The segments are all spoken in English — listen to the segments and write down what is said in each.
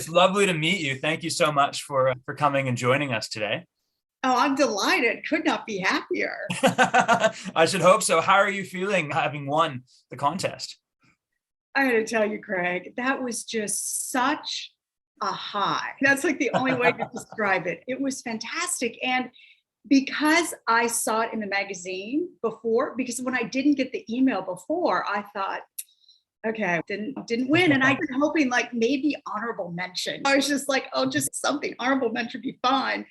It's lovely to meet you. Thank you so much for coming and joining us today. Oh, I'm delighted. Could not be happier. I should hope so. How are you feeling having won the contest? I got to tell you, Craig, that was just such a high. That's like the only way to describe it. It was fantastic. And because I saw it in the magazine before, because when I didn't get the email before, I thought, okay, didn't win. And I've been hoping like maybe honorable mention. I was just like, oh, just something, honorable mention would be fine.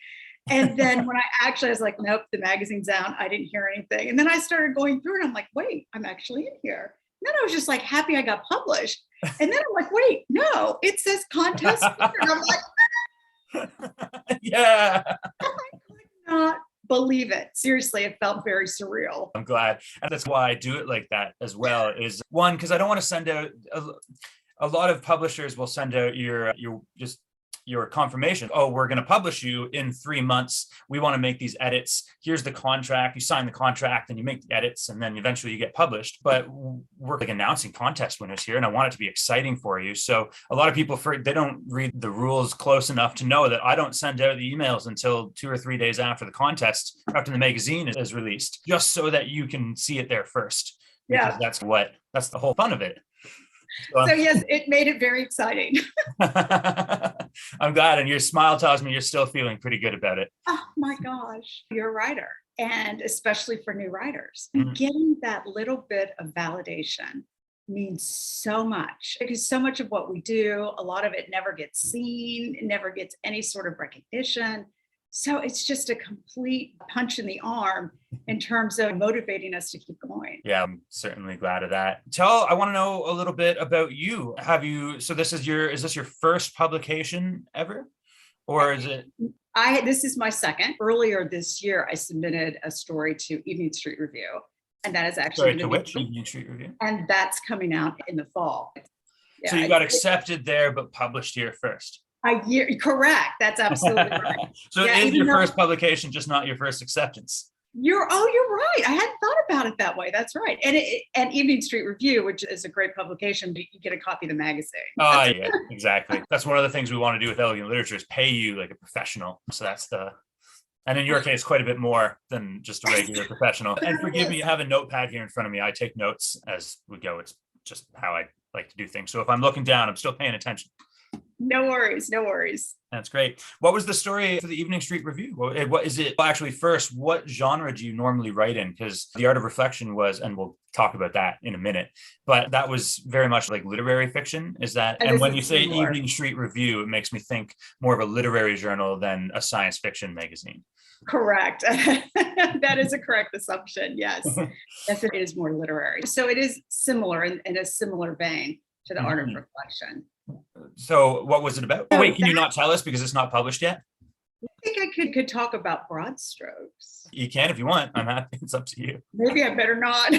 And then when I was like, nope, the magazine's out. I didn't hear anything. And then I started going through and I'm like, wait, I'm actually in here. And then I was just like happy I got published. And then I'm like, wait, no, it says contest winner. And I'm like, Yeah. I could not believe it. Seriously, it felt very surreal. I'm glad. And that's why I do it like that as well, is one, because I don't want to send out a lot of publishers will send out your confirmation. Oh, we're going to publish you in 3 months. We want to make these edits. Here's the contract. You sign the contract and you make the edits and then eventually you get published. But we're like announcing contest winners here and I want it to be exciting for you. So a lot of people, they don't read the rules close enough to know that I don't send out the emails until 2 or 3 days after the contest, after the magazine is released, just so that you can see it there first. Because Yeah. that's the whole fun of it. So yes, it made it very exciting. I'm glad. And your smile tells me you're still feeling pretty good about it. Oh my gosh, you're a writer. And especially for new writers, Mhm. getting that little bit of validation means so much because so much of what we do, a lot of it never gets seen, it never gets any sort of recognition. So it's just a complete punch in the arm in terms of motivating us to keep going. Yeah, I'm certainly glad of that. I want to know a little bit about you. So is this your first publication ever? Or is it? This is my second. Earlier this year, I submitted a story to Evening Street Review, and that is actually Sorry, to which? Evening Street Review? and that's coming out in the fall. So Yeah, you got accepted there, but published here first. correct. That's absolutely right. So Yeah, it is even your though first publication, just not your first acceptance. you're right. I hadn't thought about it that way. That's right. And Evening Street Review, which is a great publication, but you get a copy of the magazine. Oh, yeah, exactly. That's one of the things we want to do with elegant literature is pay you like a professional. So and in your case, quite a bit more than just a regular professional. And forgive me, I have a notepad here in front of me. I take notes as we go. It's just how I like to do things. So if I'm looking down, I'm still paying attention. No worries. No worries. That's great. What was the story for the Evening Street Review? What is it? Well, actually, first, what genre do you normally write in? Because The Art of Reflection was, and we'll talk about that in a minute, but that was very much like literary fiction. Is that? And when you say similar. Evening Street Review, it makes me think more of a literary journal than a science fiction magazine. Correct. That is a correct assumption. Yes. Yes, it is more literary. So it is similar in a similar vein to The Art of Reflection. So what was it about? Wait, can you not tell us because it's not published yet? I think I could talk about broad strokes. You can if you want. I'm happy. It's up to you. Maybe I better not.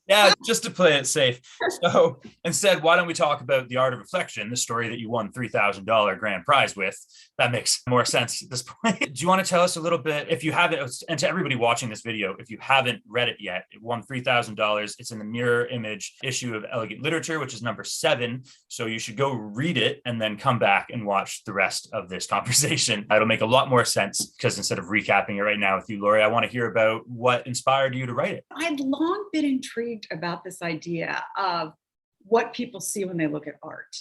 Yeah, just to play it safe. So instead, why don't we talk about The Art of Reflection, the story that you won $3,000 grand prize with? That makes more sense at this point. Do you want to tell us a little bit, if you haven't, and to everybody watching this video, if you haven't read it yet, it won $3,000. It's in the mirror image issue of Elegant Literature, which is number 7. So you should go read it and then come back and watch the rest of this conversation. It'll make a lot more sense because instead of recapping it right now with you, Lori, I want to hear about what inspired you to write it. I'd long been intrigued about this idea of what people see when they look at art.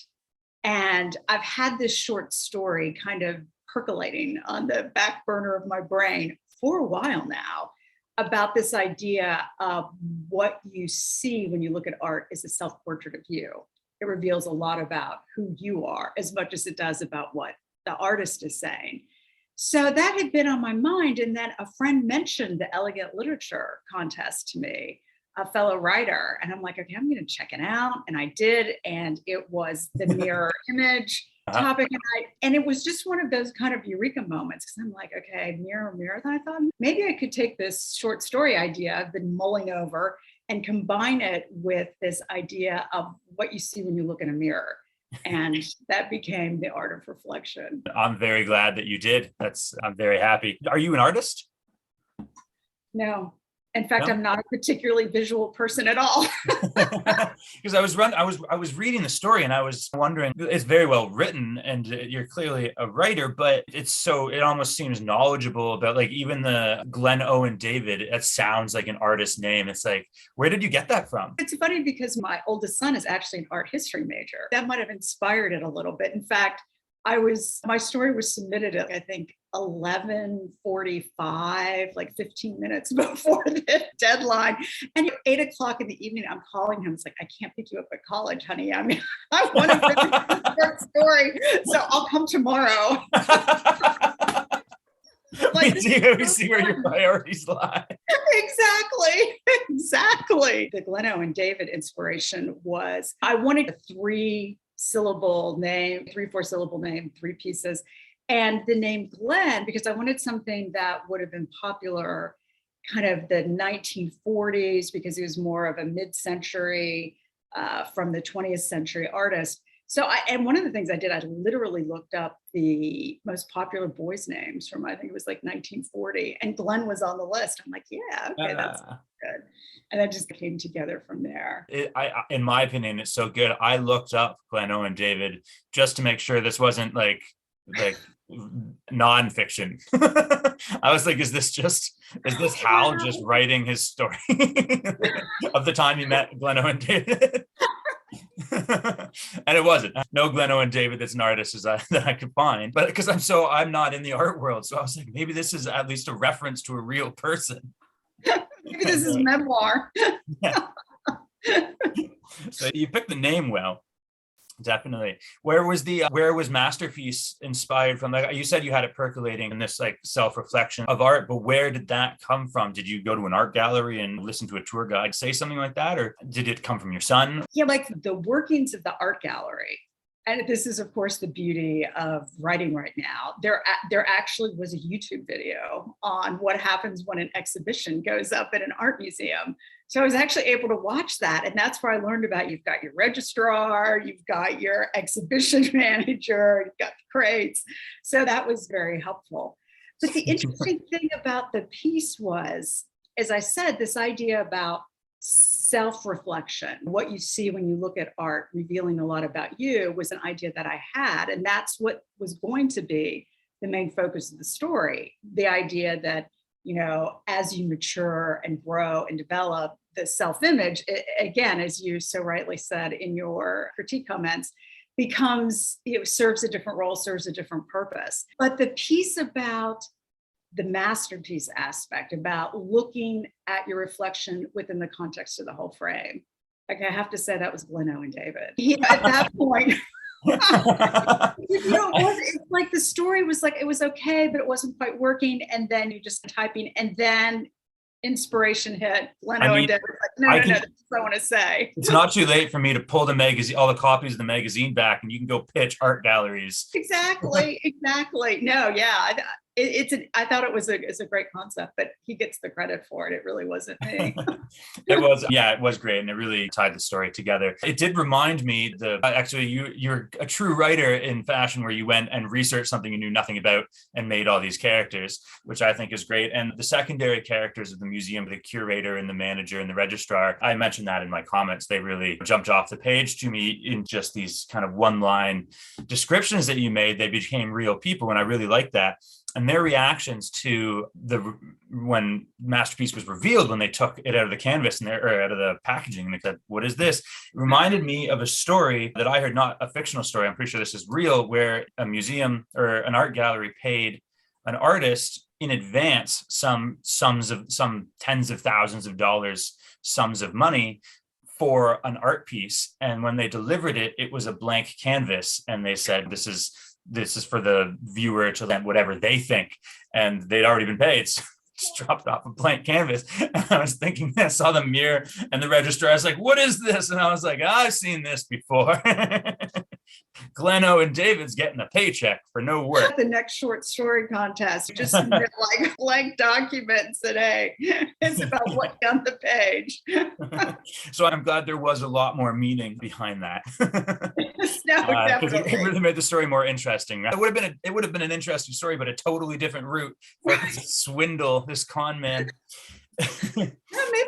And I've had this short story kind of percolating on the back burner of my brain for a while now about this idea of what you see when you look at art is a self-portrait of you. It reveals a lot about who you are as much as it does about what the artist is saying. So that had been on my mind. And then a friend mentioned the Elegant Literature contest to me, a fellow writer. And I'm like, okay, I'm going to check it out. And I did. And it was the mirror image topic. And it was just one of those kind of eureka moments. Because I'm like, okay, mirror, mirror. Then I thought maybe I could take this short story idea I've been mulling over and combine it with this idea of what you see when you look in a mirror. And that became The Art of Reflection. I'm very glad that you did. I'm very happy. Are you an artist? No. In fact, No? I'm not a particularly visual person at all. Because I was reading the story and I was wondering, it's very well written and you're clearly a writer, but it almost seems knowledgeable about, like, even the Glenn Owen David. It sounds like an artist name. It's like, where did you get that from? It's funny because my oldest son is actually an art history major. That might have inspired it a little bit. In fact, my story was submitted at, I think, 11:45, like 15 minutes before the deadline. And at 8 o'clock in the evening, I'm calling him. It's like, I can't pick you up at college, honey. I mean, I want to finish this short story, so I'll come tomorrow. Like, we see where your priorities lie. Exactly. The Glenn Owen David inspiration was, I wanted a 4-syllable name, 3 pieces. And the name Glenn, because I wanted something that would have been popular kind of the 1940s, because he was more of a mid-century from the 20th century artist. So and one of the things I did, I literally looked up the most popular boys' names from, I think it was like 1940, and Glenn was on the list. I'm like, yeah, okay, that's good. And that just came together from there. In my opinion, it's so good. I looked up Glenn Owen David just to make sure this wasn't like nonfiction. I was like, is this Hal just writing his story of the time he met Glenn Owen David? And it wasn't. No Glenn Owen David that's an artist that I could find, but because I'm not in the art world, so I was like, maybe this is at least a reference to a real person. Maybe this is memoir. Yeah. So you picked the name well. Definitely. Where was Masterpiece inspired from? Like you said, you had it percolating in this like self-reflection of art, but where did that come from? Did you go to an art gallery and listen to a tour guide say something like that? Or did it come from your son? Yeah, like the workings of the art gallery. And this is, of course, the beauty of writing right now. There actually was a YouTube video on what happens when an exhibition goes up at an art museum. So I was actually able to watch that. And that's where I learned about, you've got your registrar, you've got your exhibition manager, you've got the crates. So that was very helpful. But the interesting thing about the piece was, as I said, this idea about self-reflection, what you see when you look at art revealing a lot about you, was an idea that I had. And that's what was going to be the main focus of the story. The idea that, as you mature and grow and develop, the self-image, again, as you so rightly said in your critique comments, becomes, serves a different role, serves a different purpose. But the piece about the masterpiece aspect, about looking at your reflection within the context of the whole frame, like, I have to say that was Glenn Owen David. At that point, it's like the story was like, it was okay, but it wasn't quite working. And then you just typing, and then inspiration hit. Glenn Owen David was like, no, that's what I want to say. It's not too late for me to pull the magazine, all the copies of the magazine back, and you can go pitch art galleries. Exactly. No, yeah. I thought it was a great concept, but he gets the credit for it. It really wasn't me. It was great, and it really tied the story together. It did remind me actually you're a true writer in fashion, where you went and researched something you knew nothing about and made all these characters, which I think is great. And the secondary characters of the museum, the curator and the manager and the registrar, I mentioned that in my comments. They really jumped off the page to me in just these kind of one-line descriptions that you made. They became real people, and I really liked that. And their reactions to when Masterpiece was revealed, when they took it out of the canvas or out of the packaging, and they said, "What is this?" It reminded me of a story that I heard, not a fictional story, I'm pretty sure this is real, where a museum or an art gallery paid an artist in advance some tens of thousands of dollars, sums of money, for an art piece. And when they delivered it, it was a blank canvas, and they said, this is for the viewer to let whatever they think, and they'd already been paid. So just dropped off a blank canvas. And I was thinking, I saw the mirror and the registrar. I was like, "What is this?" And I was like, "I've seen this before." Glenn Owen David's getting a paycheck for no work. The next short story contest, just submit like a blank document and said, "Hey, it's about what's on the page." So I'm glad there was a lot more meaning behind that. No, definitely. It really made the story more interesting. It would have been an interesting story, but a totally different route for this swindle, this con man. Maybe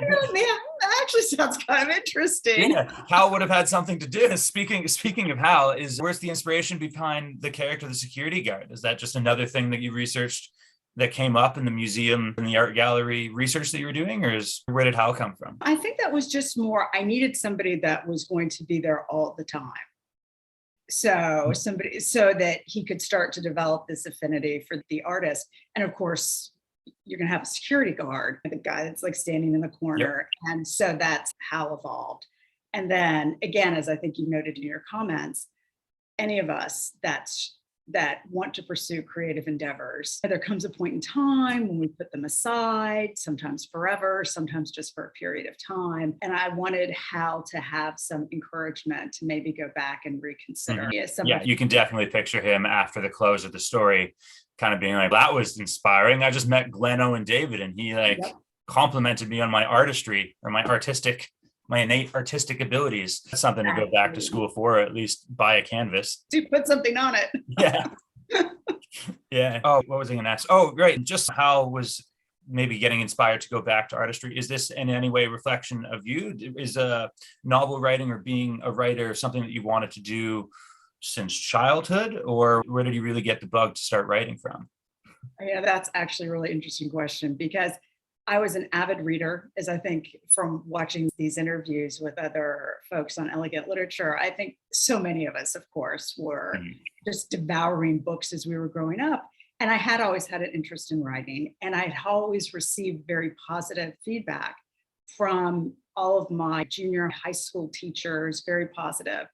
not me. That actually sounds kind of interesting. Yeah, Hal would have had something to do. Speaking of Hal, where's the inspiration behind the character, the security guard? Is that just another thing that you researched that came up in the museum and the art gallery research that you were doing, or where did Hal come from? I think that was just more, I needed somebody that was going to be there all the time. So somebody, so that he could start to develop this affinity for the artist. And of course, you're going to have a security guard, the guy that's like standing in the corner. Yep. And so that's how evolved. And then again, as I think you noted in your comments, any of us that want to pursue creative endeavors, there comes a point in time when we put them aside, sometimes forever, sometimes just for a period of time. And I wanted Hal to have some encouragement to maybe go back and reconsider. Mm-hmm. Yeah, you can definitely picture him after the close of the story kind of being like, that was inspiring. I just met Gleno and David, and he complimented me on my artistry or my innate artistic abilities. That's something to go back to school for, or at least buy a canvas. To put something on it. Yeah. Yeah. Oh, what was I going to ask? Oh, right. Just how was maybe getting inspired to go back to artistry? Is this in any way a reflection of you? Is novel writing or being a writer something that you wanted to do since childhood, or where did you really get the bug to start writing from? Yeah, that's actually a really interesting question, because I was an avid reader, as I think from watching these interviews with other folks on elegant literature. I think so many of us, of course, were just devouring books as we were growing up. And I had always had an interest in writing, and I had always received very positive feedback from all of my junior high school teachers, very positive.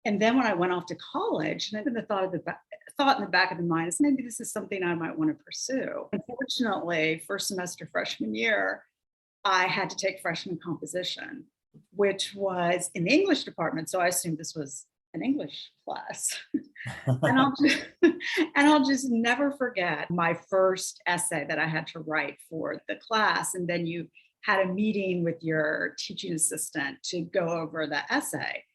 And then when I went off to college, and then the thought in the back of the mind is maybe this is something I might want to pursue. Unfortunately, first semester freshman year, I had to take freshman composition, which was in the English department. So I assumed this was an English class. and I'll just never forget my first essay that I had to write for the class. And then you had a meeting with your teaching assistant to go over the essay.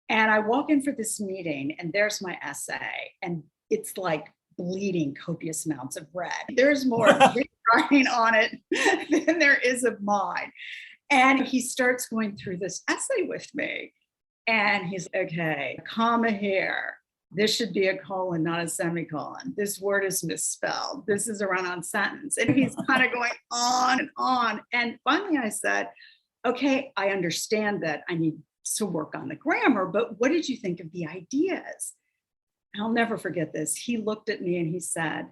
And I walk in for this meeting, and there's my essay, and it's like bleeding copious amounts of red. There's more writing on it than there is of mine. And he starts going through this essay with me, and he's okay, comma here. This should be a colon, not a semicolon. This word is misspelled. This is a run-on sentence. And he's kind of going on and on. And finally I said, okay, I understand that I need to work on the grammar, but what did you think of the ideas? I'll never forget this. He looked at me and he said,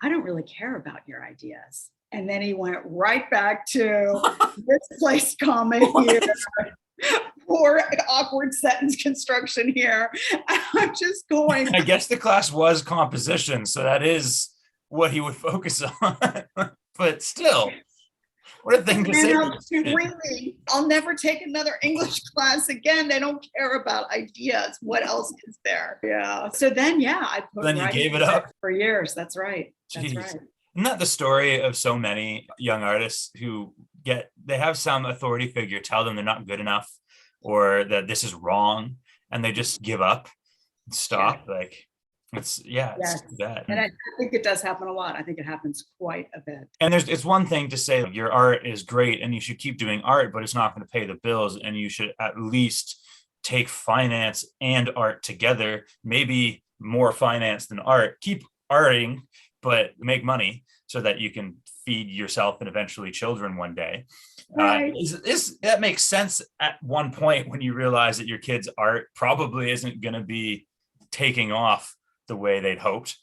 I don't really care about your ideas. And then he went right back to this place comma here, poor awkward sentence construction here. I'm just going. I guess the class was composition, so that is what he would focus on. But still, what a thing to say. I'll never take another English class again. They don't care about ideas. What else is there? Yeah. So then, I put. Then you gave it up for years. That's right. That's Jeez. right. Isn't that the story of so many young artists who they have some authority figure tell them they're not good enough or that this is wrong, and they just give up and stop? Yeah. Like, it's bad. And I think it does happen a lot. I think it happens quite a bit. And it's one thing to say your art is great and you should keep doing art, but it's not going to pay the bills, and you should at least take finance and art together, maybe more finance than art. Keep arting, but make money so that you can feed yourself and eventually children one day. Right. That makes sense at one point when you realize that your kid's art probably isn't going to be taking off the way they'd hoped,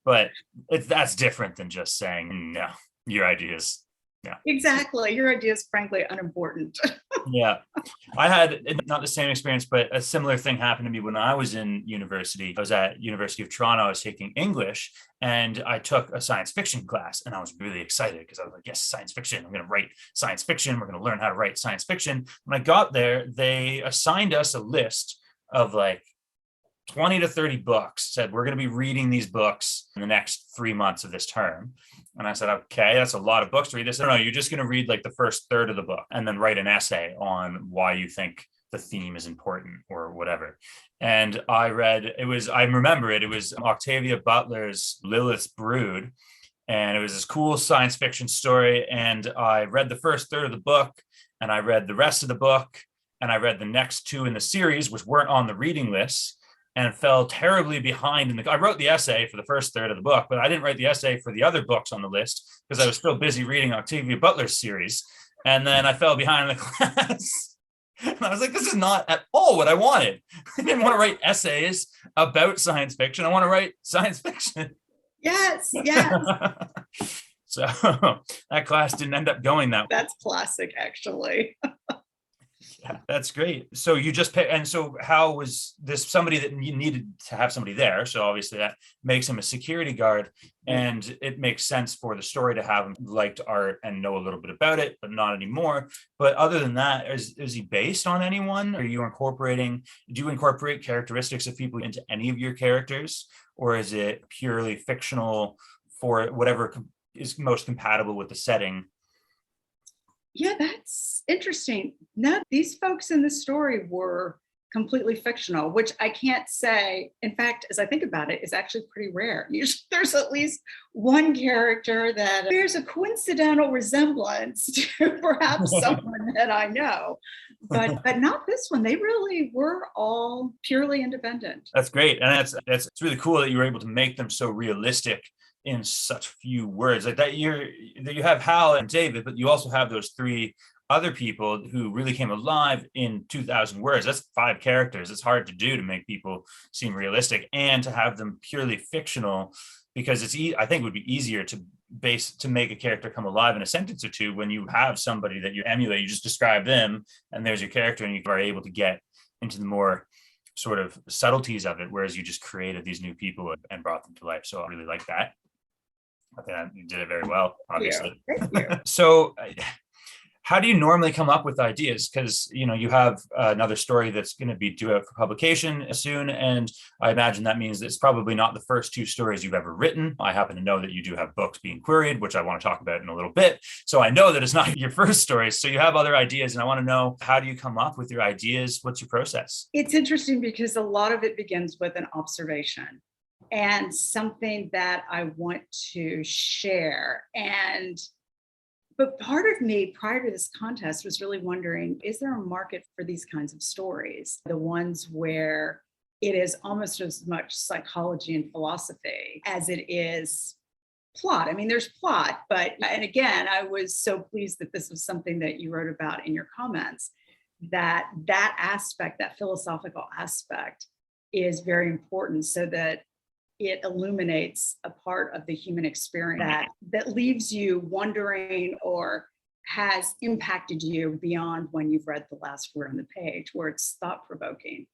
but that's different than just saying, no, your ideas. Yeah, exactly. Your idea is frankly unimportant. Yeah. I had not the same experience, but a similar thing happened to me when I was in university. I was at University of Toronto. I was taking English, and I took a science fiction class, and I was really excited because I was like, yes, science fiction. I'm going to write science fiction. We're going to learn how to write science fiction. When I got there, they assigned us a list of like 20 to 30 books, said, we're going to be reading these books in the next 3 months of this term. And I said, okay, that's a lot of books to read. They said, no, you're just going to read like the first third of the book and then write an essay on why you think the theme is important or whatever. And I remember it was Octavia Butler's Lilith's Brood. And it was this cool science fiction story. And I read the first third of the book, and I read the rest of the book, and I read the next two in the series, which weren't on the reading list, and fell terribly behind I wrote the essay for the first third of the book, but I didn't write the essay for the other books on the list because I was still busy reading Octavia Butler's series. And then I fell behind in the class. And I was like, this is not at all what I wanted. I didn't want to write essays about science fiction. I want to write science fiction. Yes, yes. So that class didn't end up going that way. That's classic, actually. Yeah, that's great. So you just pick, and so how was this somebody that you needed to have somebody there? So obviously that makes him a security guard, and it makes sense for the story to have him liked art and know a little bit about it, but not anymore. But other than that, is he based on anyone? Do you incorporate characteristics of people into any of your characters, or is it purely fictional for whatever is most compatible with the setting? Yeah, that's interesting. No, these folks in the story were completely fictional, which I can't say. In fact, as I think about it, is actually pretty rare. Usually there's at least one character that bears a coincidental resemblance to perhaps someone that I know, but not this one. They really were all purely independent. That's great. And it's really cool that you were able to make them so realistic in such few words. Like that you have Hal and David, but you also have those three other people who really came alive in 2,000 words. That's 5 characters. It's hard to do, to make people seem realistic and to have them purely fictional, because I think it would be easier to make a character come alive in a sentence or two when you have somebody that you emulate. You just describe them and there's your character, and you are able to get into the more sort of subtleties of it, whereas you just created these new people and brought them to life. So I really like that. I think you did it very well, obviously. Thank you. So how do you normally come up with ideas? Because, you have another story that's going to be due out for publication soon. And I imagine that means it's probably not the first 2 stories you've ever written. I happen to know that you do have books being queried, which I want to talk about in a little bit. So I know that it's not your first stories. So you have other ideas. And I want to know, how do you come up with your ideas? What's your process? It's interesting because a lot of it begins with an observation and something that I want to share. But part of me prior to this contest was really wondering, is there a market for these kinds of stories? The ones where it is almost as much psychology and philosophy as it is plot. I mean, there's plot, and again, I was so pleased that this was something that you wrote about in your comments, that aspect, that philosophical aspect, is very important, so that it illuminates a part of the human experience that leaves you wondering or has impacted you beyond when you've read the last word on the page, where it's thought-provoking.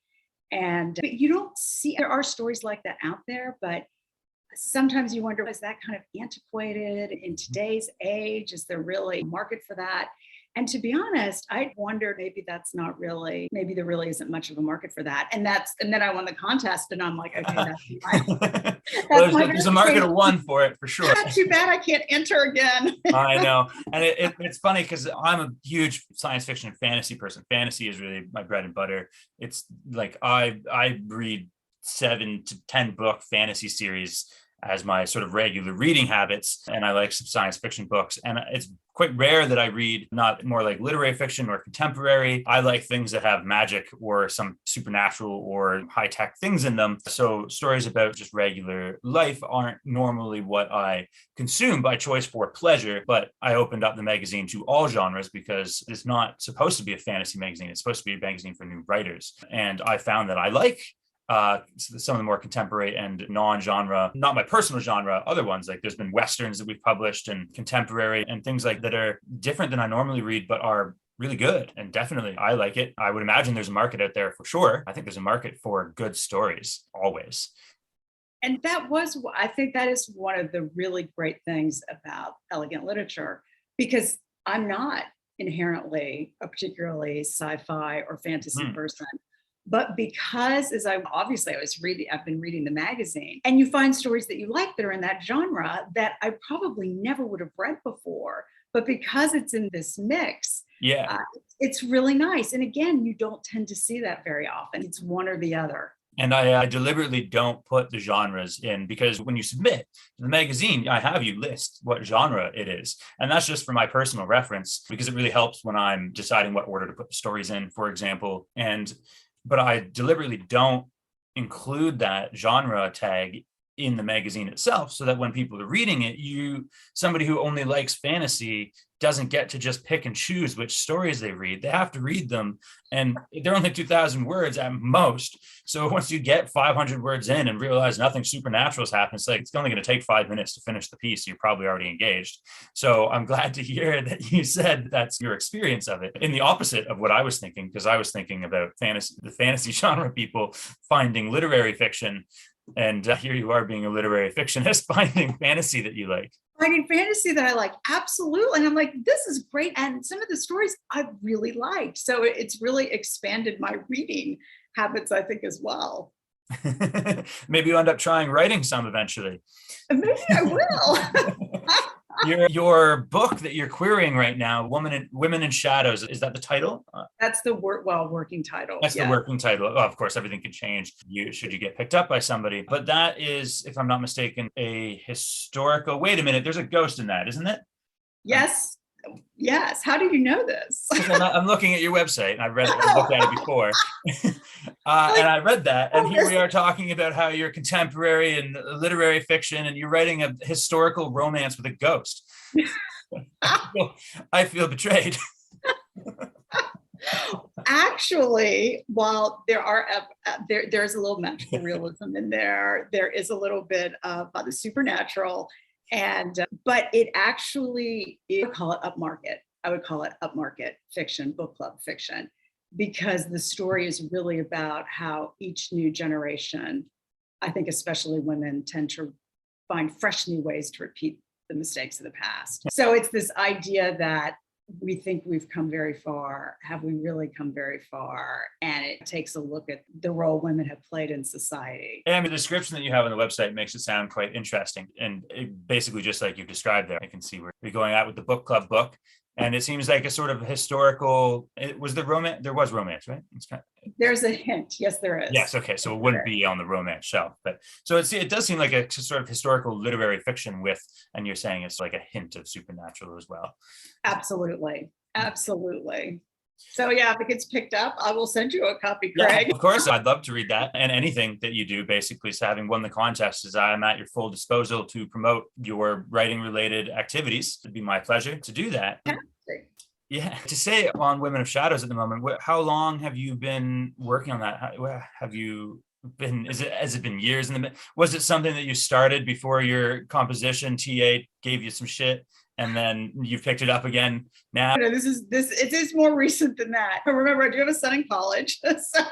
But you don't see, there are stories like that out there, but sometimes you wonder, is that kind of antiquated in today's age? Is there really a market for that? And to be honest, I wondered, maybe there really isn't much of a market for that. And then I won the contest, and I'm like, okay, well, there's a market of one for it, for sure. Not too bad I can't enter again. I know. And it's funny because I'm a huge science fiction and fantasy person. Fantasy is really my bread and butter. It's like I read 7 to 10 book fantasy series as my sort of regular reading habits. And I like some science fiction books. And it's quite rare that I read not more like literary fiction or contemporary. I like things that have magic or some supernatural or high-tech things in them. So stories about just regular life aren't normally what I consume by choice for pleasure, but I opened up the magazine to all genres because it's not supposed to be a fantasy magazine. It's supposed to be a magazine for new writers. And I found that I like some of the more contemporary and non-genre, not my personal genre, other ones. Like there's been Westerns that we've published and contemporary and things like that are different than I normally read, but are really good. And definitely I like it. I would imagine there's a market out there for sure. I think there's a market for good stories always. And I think that is one of the really great things about elegant literature, because I'm not inherently a particularly sci-fi or fantasy person. But because I've been reading the magazine, and you find stories that you like that are in that genre that I probably never would have read before, but because it's in this mix, it's really nice. And again, you don't tend to see that very often. It's one or the other. And I deliberately don't put the genres in, because when you submit to the magazine, I have you list what genre it is. And that's just for my personal reference, because it really helps when I'm deciding what order to put the stories in, for example. But I deliberately don't include that genre tag in the magazine itself, so that when people are reading it, somebody who only likes fantasy doesn't get to just pick and choose which stories they read. They have to read them, and they're only 2,000 words at most. So once you get 500 words in and realize nothing supernatural has happened, it's only going to take 5 minutes to finish the piece. You're probably already engaged. So I'm glad to hear that you said that's your experience of it, in the opposite of what I was thinking, because I was thinking about the fantasy genre people finding literary fiction. And here you are being a literary fictionist, finding fantasy that you like. Finding fantasy that I like, absolutely. And I'm like, this is great. And some of the stories I really liked. So it's really expanded my reading habits, I think, as well. Maybe you end up trying writing some eventually. Maybe I will. Your book that you're querying right now, Women in Shadows, is that the title? That's the working title. That's the working title. Oh, of course, everything can change should you get picked up by somebody. But that is, if I'm not mistaken, a historical. Wait a minute, there's a ghost in that, isn't it? Yes. Yes. How do you know this? I'm looking at your website, and I looked at it before. And I read that, and here we are talking about how you're contemporary and literary fiction, and you're writing a historical romance with a ghost. I feel betrayed. Actually, while there's a little magical realism in there, there is a little bit of the supernatural, but it actually, I would call it upmarket. I would call it upmarket fiction, book club fiction, because the story is really about how each new generation, I think especially women, tend to find fresh new ways to repeat the mistakes of the past. So it's this idea that we think we've come very far. Have we really come very far? And it takes a look at the role women have played in society. And the description that you have on the website makes it sound quite interesting. And basically, just like you've described there, I can see where you're going out with the book club book. And it seems like a sort of historical, there was romance, right? There's a hint. Yes, there is. Yes. Okay. So it wouldn't be on the romance shelf, but so it does seem like a sort of historical literary fiction and you're saying it's like a hint of supernatural as well. Absolutely. Absolutely. So yeah, if it gets picked up, I will send you a copy, Creag. Yeah, of course, I'd love to read that. And anything that you do, basically, so having won the contest, is I'm at your full disposal to promote your writing related activities. It'd be my pleasure to do that. Yeah. To say on Women of Shadows at the moment, how long have you been working on that? Has it been years was it something that you started before your composition TA gave you some shit, and then you've picked it up again now? It is more recent than that. But remember, I do have a son in college, so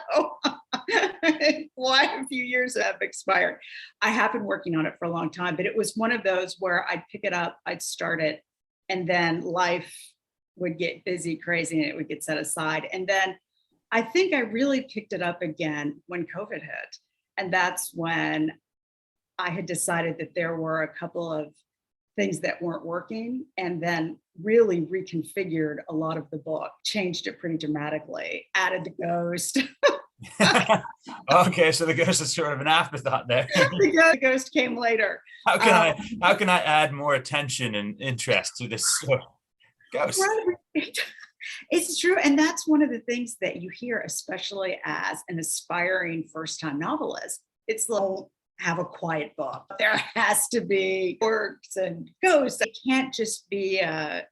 quite a few years have expired. I have been working on it for a long time, but it was one of those where I'd pick it up, I'd start it, and then life would get busy, crazy, and it would get set aside. And then I think I really picked it up again when COVID hit. And that's when I had decided that there were a couple of things that weren't working, and then really reconfigured a lot of the book, changed it pretty dramatically, added the ghost. Okay, so the ghost is sort of an afterthought there. The ghost came later. How can I add more attention and interest to this ghost? Right. It's true. And that's one of the things that you hear, especially as an aspiring first-time novelist. It's like, have a quiet book. There has to be orcs and ghosts. It can't just be a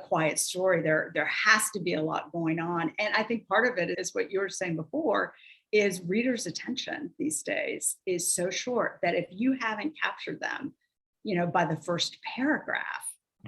quiet story. There has to be a lot going on. And I think part of it is what you were saying before, is readers' attention these days is so short that if you haven't captured them, by the first paragraph,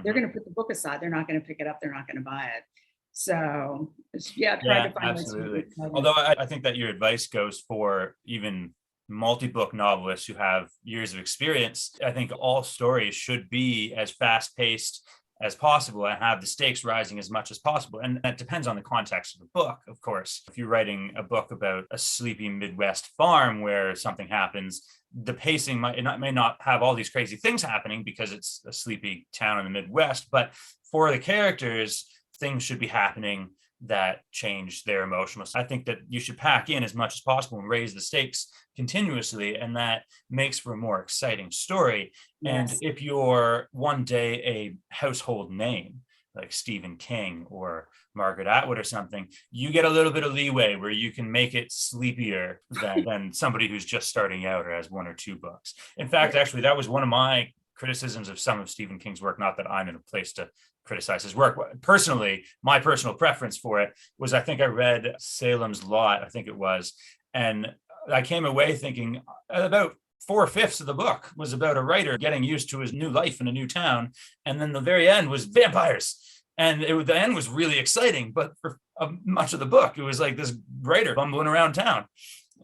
they're going to put the book aside. They're not going to pick it up. They're not going to buy it. So trying to find absolutely. Although I think that your advice goes for even multi-book novelists who have years of experience. I think all stories should be as fast-paced as possible and have the stakes rising as much as possible. And that depends on the context of the book, of course. If you're writing a book about a sleepy Midwest farm where something happens, the pacing may not have all these crazy things happening because it's a sleepy town in the Midwest, but for the characters, things should be happening that change their emotional. I think that you should pack in as much as possible and raise the stakes continuously, and that makes for a more exciting story. And Yes. if you're one day a household name like Stephen King or Margaret Atwood or something, you get a little bit of leeway where you can make it sleepier than somebody who's just starting out or has one or two books. In fact, actually, that was one of my criticisms of some of Stephen King's work. Not that I'm in a place to criticize his work. Personally, my personal preference for it was, I think I read Salem's Lot, I think it was, and I came away thinking about 4/5 of the book was about a writer getting used to his new life in a new town. And then the very end was vampires. And the end was really exciting. But for much of the book, it was like this writer bumbling around town.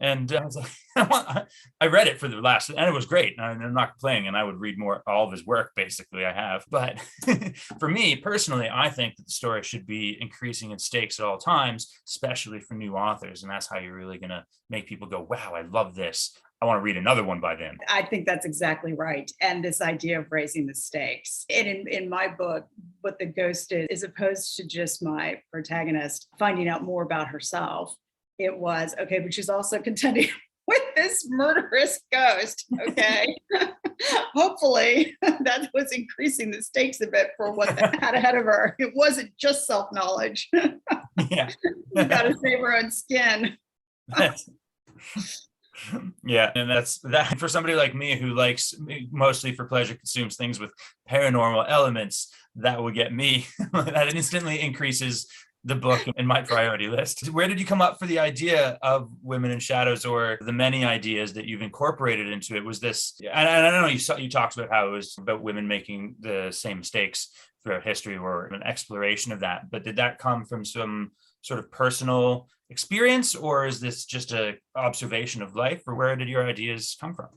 And I was like, I read it for the last, and it was great. And I'm not complaining, and I would read more, all of his work, basically, I have. But for me personally, I think that the story should be increasing in stakes at all times, especially for new authors. And that's how you're really going to make people go, wow, I love this. I want to read another one by them. I think that's exactly right. And this idea of raising the stakes. And in my book, what the ghost is opposed to just my protagonist finding out more about herself, it was, okay, but she's also contending with this murderous ghost. Okay. Hopefully that was increasing the stakes a bit for what they had ahead of her. It wasn't just self-knowledge. Yeah. You got to save her own skin. Yeah, and that's that for somebody like me who likes mostly for pleasure consumes things with paranormal elements. That would get me. That instantly increases the book in my priority list. Where did you come up for the idea of Women in Shadows, or the many ideas that you've incorporated into it? Was this, and I don't know, you talked about how it was about women making the same mistakes throughout history, or an exploration of that, but did that come from some sort of personal experience, or is this just a observation of life, or where did your ideas come from?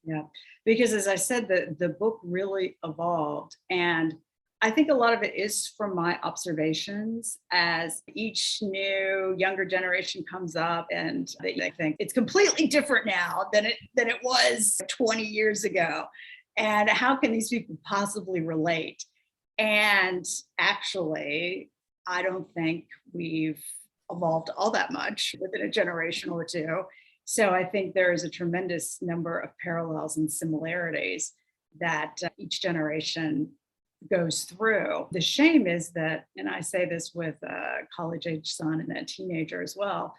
Yeah, because as I said, the book really evolved, and I think a lot of it is from my observations as each new younger generation comes up, and they think it's completely different now than it was 20 years ago. And how can these people possibly relate? And actually, I don't think we've evolved all that much within a generation or two. So I think there is a tremendous number of parallels and similarities that each generation goes through. The shame is that, and I say this with a college age son and a teenager as well,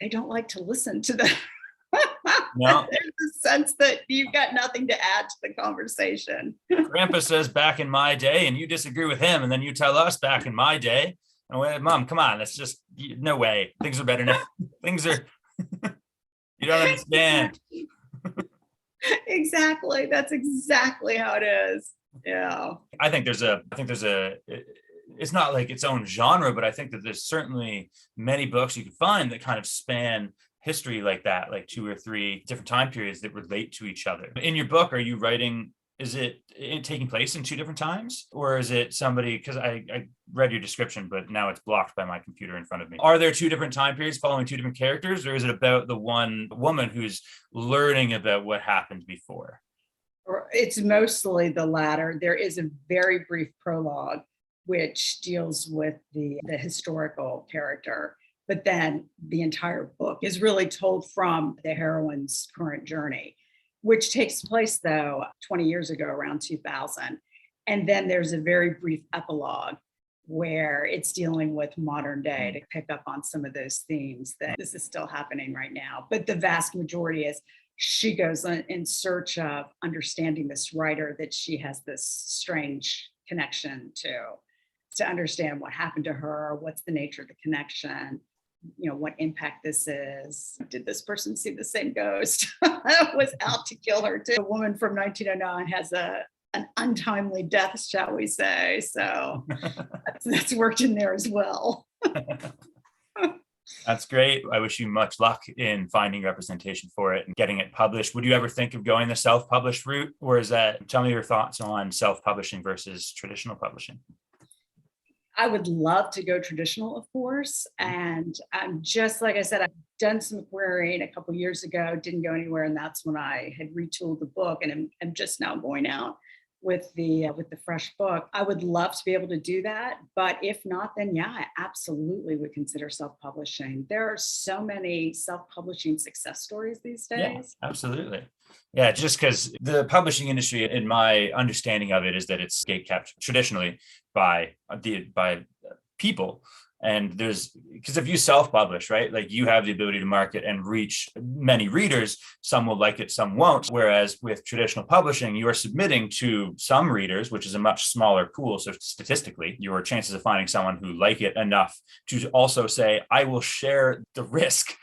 they don't like to listen to the No. There's a sense that you've got nothing to add to the conversation. Grandpa says back in my day, and you disagree with him, and then you tell us back in my day. And we're, Mom, come on, that's just no way. Things are better now. Things are you don't understand. Exactly. That's exactly how it is. Yeah. I think there's a it's not like its own genre, but I think that there's certainly many books you can find that kind of span history like that, like 2 or 3 different time periods that relate to each other. In your book, are you writing, is it taking place in 2 different times, or is it somebody, because I read your description, but now it's blocked by my computer in front of me. Are there 2 different time periods following 2 different characters, or is it about the one woman who's learning about what happened before? It's mostly the latter. There is a very brief prologue which deals with the historical character, but then the entire book is really told from the heroine's current journey, which takes place, though, 20 years ago, around 2000. And then there's a very brief epilogue where it's dealing with modern day to pick up on some of those themes that this is still happening right now. But the vast majority is she goes in search of understanding this writer that she has this strange connection to understand what happened to her, what's the nature of the connection, what impact this is. Did this person see the same ghost that was out to kill her too? The woman from 1909 has an untimely death, shall we say. So that's worked in there as well. That's great. I wish you much luck in finding representation for it and getting it published. Would you ever think of going the self-published route, or is that, tell me your thoughts on self-publishing versus traditional publishing? I would love to go traditional, of course. And just like I said, I've done some querying a couple of years ago, didn't go anywhere. And that's when I had retooled the book, and I'm just now going out with the fresh book. I would love to be able to do that, but if not, then yeah, I absolutely would consider self-publishing. There are so many self-publishing success stories these Yeah, days. absolutely. Yeah, just because the publishing industry, in my understanding of it, is that it's gatekept traditionally by people. And there's because if you self-publish, right, like you have the ability to market and reach many readers. Some will like it, some won't. Whereas with traditional publishing, you are submitting to some readers, which is a much smaller pool. So statistically, your chances of finding someone who like it enough to also say, "I will share the risk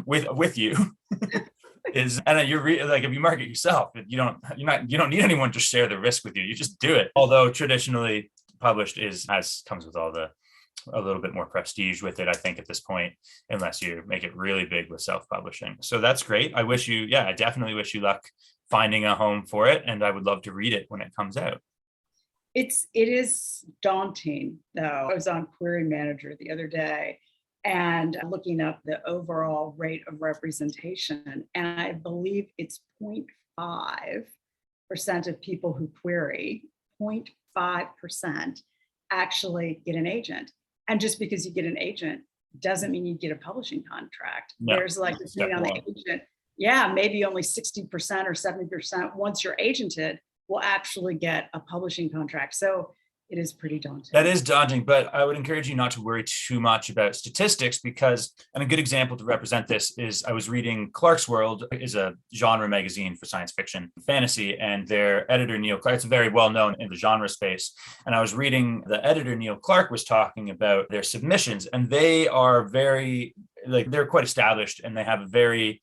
with you." Is and then like if you market yourself, you don't need anyone to share the risk with you. You just do it. Although traditionally published comes with all the a little bit more prestige with it, I think, at this point, unless you make it really big with self-publishing. So that's great. I definitely wish you luck finding a home for it, and I would love to read it when it comes out. It is daunting though. I was on Query Manager the other day and looking up the overall rate of representation, and I believe it's 0.5% of people who query, 0.5% actually get an agent. And just because you get an agent doesn't mean you get a publishing contract. No, There's like, depending on the agent, yeah, maybe only 60% or 70% once you're agented will actually get a publishing contract. So it is pretty daunting. That is daunting, but I would encourage you not to worry too much about statistics because, and a good example to represent this is I was reading Clark's World is a genre magazine for science fiction fantasy, and their editor, Neil Clark, it's very well known in the genre space. And I was reading the editor, Neil Clark, was talking about their submissions, and they are they're quite established, and they have a very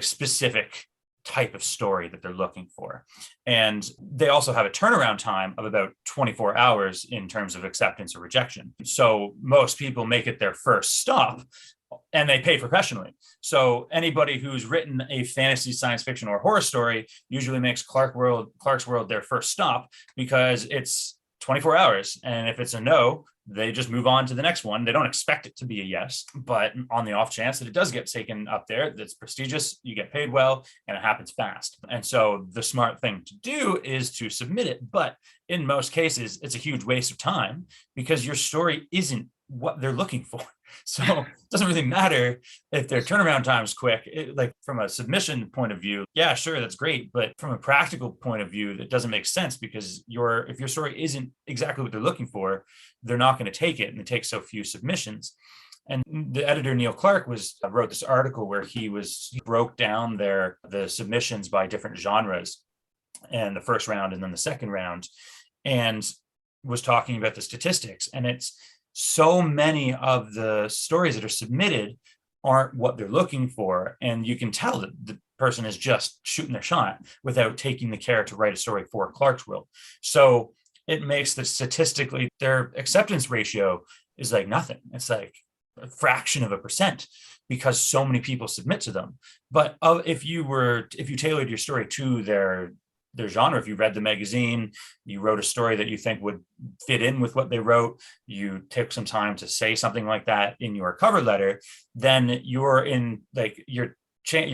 specific type of story that they're looking for. And they also have a turnaround time of about 24 hours in terms of acceptance or rejection. So most people make it their first stop and they pay professionally. So anybody who's written a fantasy, science fiction, or horror story usually makes Clark's World their first stop because it's 24 hours. And if it's a no, they just move on to the next one. They don't expect it to be a yes, but on the off chance that it does get taken up there, that's prestigious, you get paid well, and it happens fast. And so the smart thing to do is to submit it. But in most cases, it's a huge waste of time because your story isn't what they're looking for. So it doesn't really matter if their turnaround time is quick. Like from a submission point of view, yeah, sure, that's great. But from a practical point of view, that doesn't make sense because if your story isn't exactly what they're looking for, they're not going to take it, and it takes so few submissions. And the editor, Neil Clark, wrote this article where he broke down the submissions by different genres, and the first round and then the second round, and was talking about the statistics. And it's so many of the stories that are submitted aren't what they're looking for. And you can tell that the person is just shooting their shot without taking the care to write a story for Clark's World. So it makes statistically their acceptance ratio is like nothing. It's like a fraction of a percent because so many people submit to them. But if you tailored your story to their genre, if you read the magazine, you wrote a story that you think would fit in with what they wrote, you took some time to say something like that in your cover letter, then you're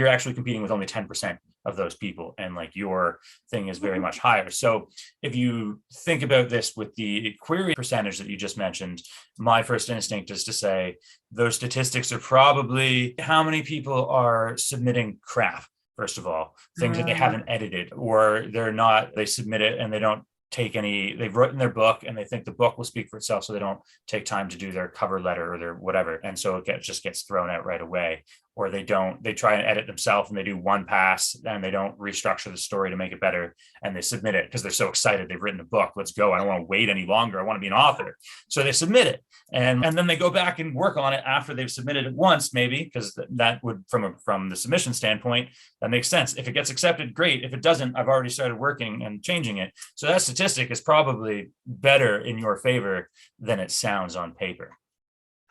actually competing with only 10% of those people, and your thing is very much higher. So if you think about this with the query percentage that you just mentioned, my first instinct is to say those statistics are probably how many people are submitting crap. First of all, things that they haven't edited, or they submit it and they don't take any, they've written their book and they think the book will speak for itself. So they don't take time to do their cover letter or their whatever. And so it just gets thrown out right away. Or they try and edit themselves and they do one pass and they don't restructure the story to make it better. And they submit it because they're so excited. They've written a book. Let's go. I don't want to wait any longer. I want to be an author. So they submit it. And then they go back and work on it after they've submitted it once, maybe, because that would, from the submission standpoint, that makes sense. If it gets accepted, great. If it doesn't, I've already started working and changing it. So that statistic is probably better in your favor than it sounds on paper.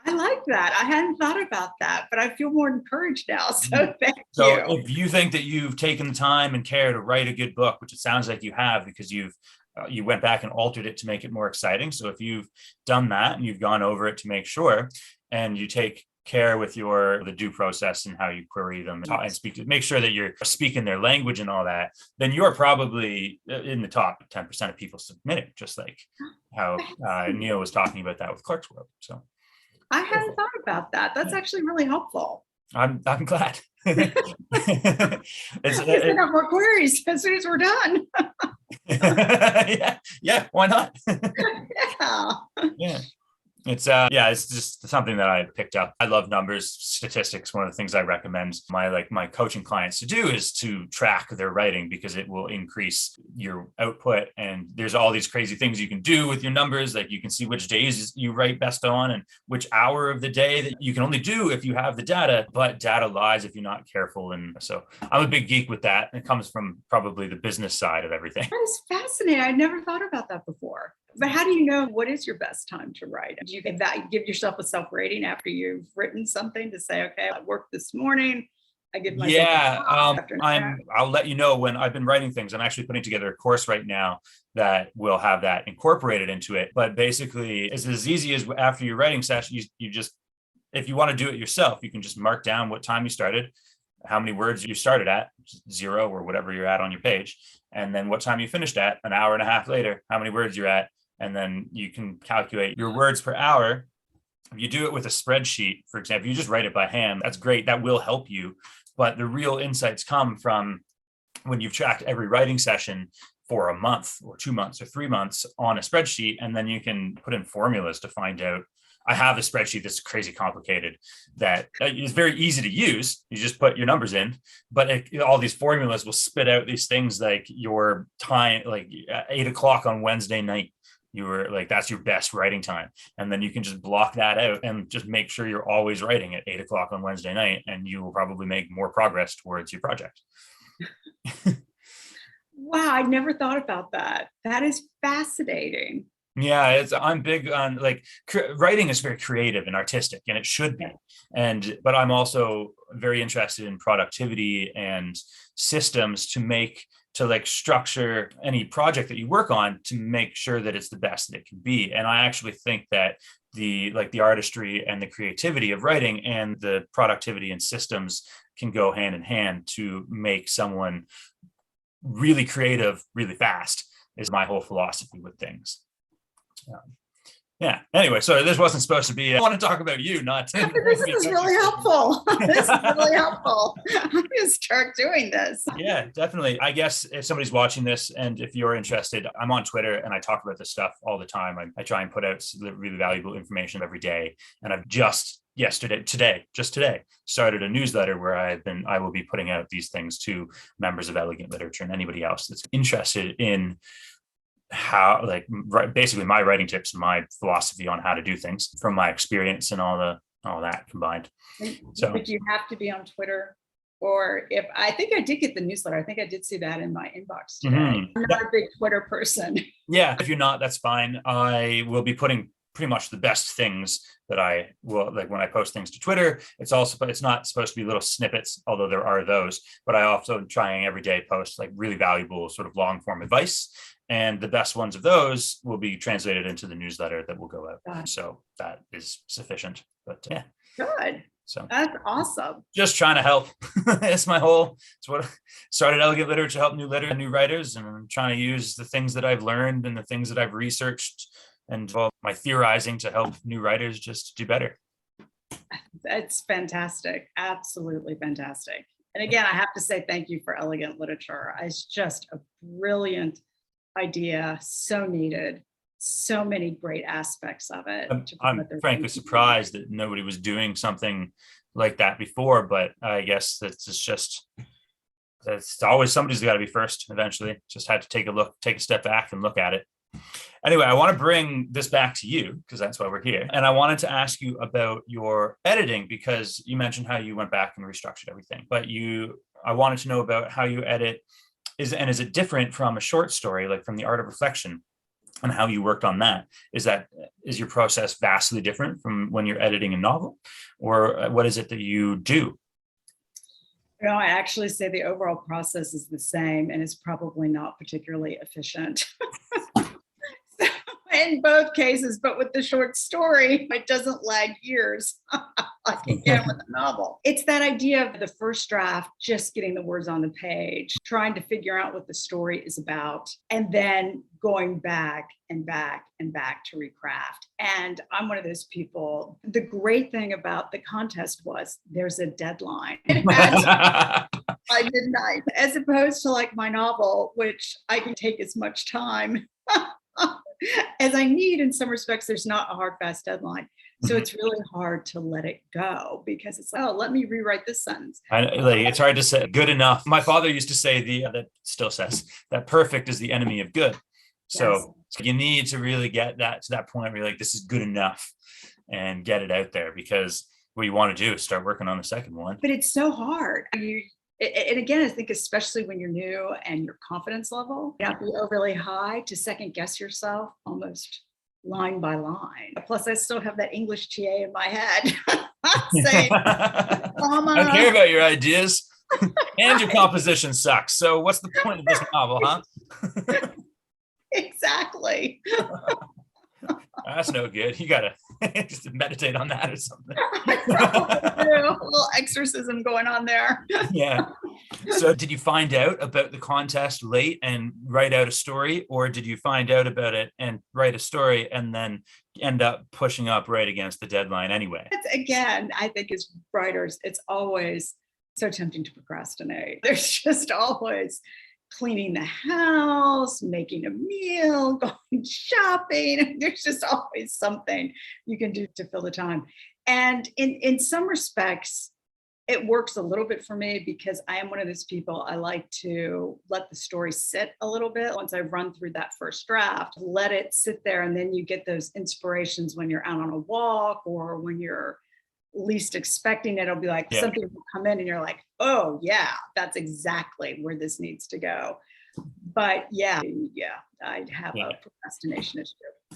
I like that. I hadn't thought about that, but I feel more encouraged now. So thank you. So if you think that you've taken the time and care to write a good book, which it sounds like you have because you went back and altered it to make it more exciting. So if you've done that and you've gone over it to make sure, and you take care with the due process and how you query them and make sure that you're speaking their language and all that, then you're probably in the top 10% of people submitting, just like how Neil was talking about that with Clark's World. So I hadn't thought about that. That's actually really helpful. I'm glad. I got more queries as soon as we're done. yeah, why not? Yeah. It's it's just something that I picked up. I love numbers, statistics. One of the things I recommend my coaching clients to do is to track their writing, because it will increase your output. And there's all these crazy things you can do with your numbers. Like you can see which days you write best on and which hour of the day that you can only do if you have the data, but data lies if you're not careful. And so I'm a big geek with that. It comes from probably the business side of everything. That is fascinating. I never thought about that before. But how do you know what is your best time to write? Do you give yourself a self-rating after you've written something to say, okay, I worked this morning, I give myself I'll let you know when I've been writing things. I'm actually putting together a course right now that will have that incorporated into it. But basically, it's as easy as after your writing session, you just, if you want to do it yourself, you can just mark down what time you started, how many words you started at, 0 or whatever you're at on your page, and then what time you finished at an hour and a half later, how many words you're at. And then you can calculate your words per hour. If you do it with a spreadsheet, for example, you just write it by hand, that's great. That will help you. But the real insights come from when you've tracked every writing session for a month or 2 months or 3 months on a spreadsheet. And then you can put in formulas to find out. I have a spreadsheet that's crazy complicated that is very easy to use. You just put your numbers in, but all these formulas will spit out these things like your time, like at 8 o'clock on Wednesday night. You were like, that's your best writing time. And then you can just block that out and just make sure you're always writing at 8 o'clock on Wednesday night, and you will probably make more progress towards your project. Wow, I never thought about that. That is fascinating. Yeah, I'm big on writing is very creative and artistic, and it should be. But I'm also very interested in productivity and systems to structure any project that you work on to make sure that it's the best that it can be. And I actually think that the artistry and the creativity of writing and the productivity and systems can go hand in hand to make someone really creative really fast, is my whole philosophy with things. Anyway, so this wasn't supposed to be, I want to talk about you, not this is really helpful. This is really helpful. I'm going to start doing this. Yeah, definitely. I guess if somebody's watching this and if you're interested, I'm on Twitter and I talk about this stuff all the time. I try and put out really valuable information every day. And I've just today started a newsletter where I will be putting out these things to members of Elegant Literature and anybody else that's interested in how, basically my writing tips and my philosophy on how to do things from my experience and all that combined. So, but you have to be on Twitter, or if I think I did get the newsletter, I think I did see that in my inbox today. Mm-hmm. I'm not a big Twitter person. Yeah, if you're not, that's fine. I will be putting pretty much the best things that I will, when I post things to Twitter. It's not supposed to be little snippets, although there are those, but I also trying every day post really valuable sort of long form advice. And the best ones of those will be translated into the newsletter that will go out. So that is sufficient. But yeah. Good. So that's awesome. Just trying to help. It's what I started Elegant Literature to help new writers. And I'm trying to use the things that I've learned and the things that I've researched and my theorizing to help new writers just do better. That's fantastic. Absolutely fantastic. And again, I have to say thank you for Elegant Literature. It's just a brilliant idea, so needed, so many great aspects of it. I'm frankly surprised that nobody was doing something like that before, but I guess that's always somebody's got to be first eventually. Just had to take a step back and look at it. Anyway, I want to bring this back to you because that's why we're here. And I wanted to ask you about your editing, because you mentioned how you went back and restructured everything, but I wanted to know about how you edit. Is it different from a short story, like from The Art of Reflection, and how you worked on that? Is your process vastly different from when you're editing a novel, or what is it that you do? I actually say the overall process is the same, and it's probably not particularly efficient. So in both cases, but with the short story, it doesn't lag years like again with a novel. It's that idea of the first draft, just getting the words on the page, trying to figure out what the story is about, and then going back and back and back to recraft. And I'm one of those people. The great thing about the contest was there's a deadline. It had by midnight, as opposed to like my novel, which I can take as much time as I need. In some respects, there's not a hard, fast deadline. So it's really hard to let it go because it's like, oh, let me rewrite this sentence. It's hard to say good enough. My father used to say that still says that perfect is the enemy of good. So you need to really get that to that point where you're like, this is good enough, and get it out there, because what you want to do is start working on the second one. But it's so hard. And again, I think especially when you're new and your confidence level not be overly high, to second guess yourself almost line by line. Plus, I still have that English TA in my head saying, I don't care about your ideas, and your composition sucks. So what's the point of this novel, huh? Exactly. That's no good. You gotta just meditate on that or something. A little exorcism going on there. Yeah. So did you find out about the contest late and write out a story, or did you find out about it and write a story and then end up pushing up right against the deadline anyway? Again, I think as writers, it's always so tempting to procrastinate. There's just always cleaning the house, making a meal, going shopping. There's just always something you can do to fill the time. And in some respects, it works a little bit for me because I am one of those people. I like to let the story sit a little bit. Once I run through that first draft, let it sit there. And then you get those inspirations when you're out on a walk or when you're least expecting it. It'll be like something will come in and you're like, oh yeah, that's exactly where this needs to go. But I have a procrastination issue.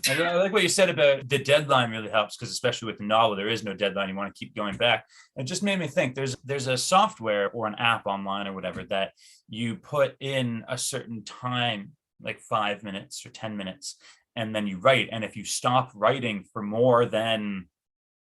I like what you said about the deadline really helps, because especially with the novel, there is no deadline. You want to keep going back. It just made me think there's a software or an app online or whatever that you put in a certain time, like 5 minutes or 10 minutes, and then you write. And if you stop writing for more than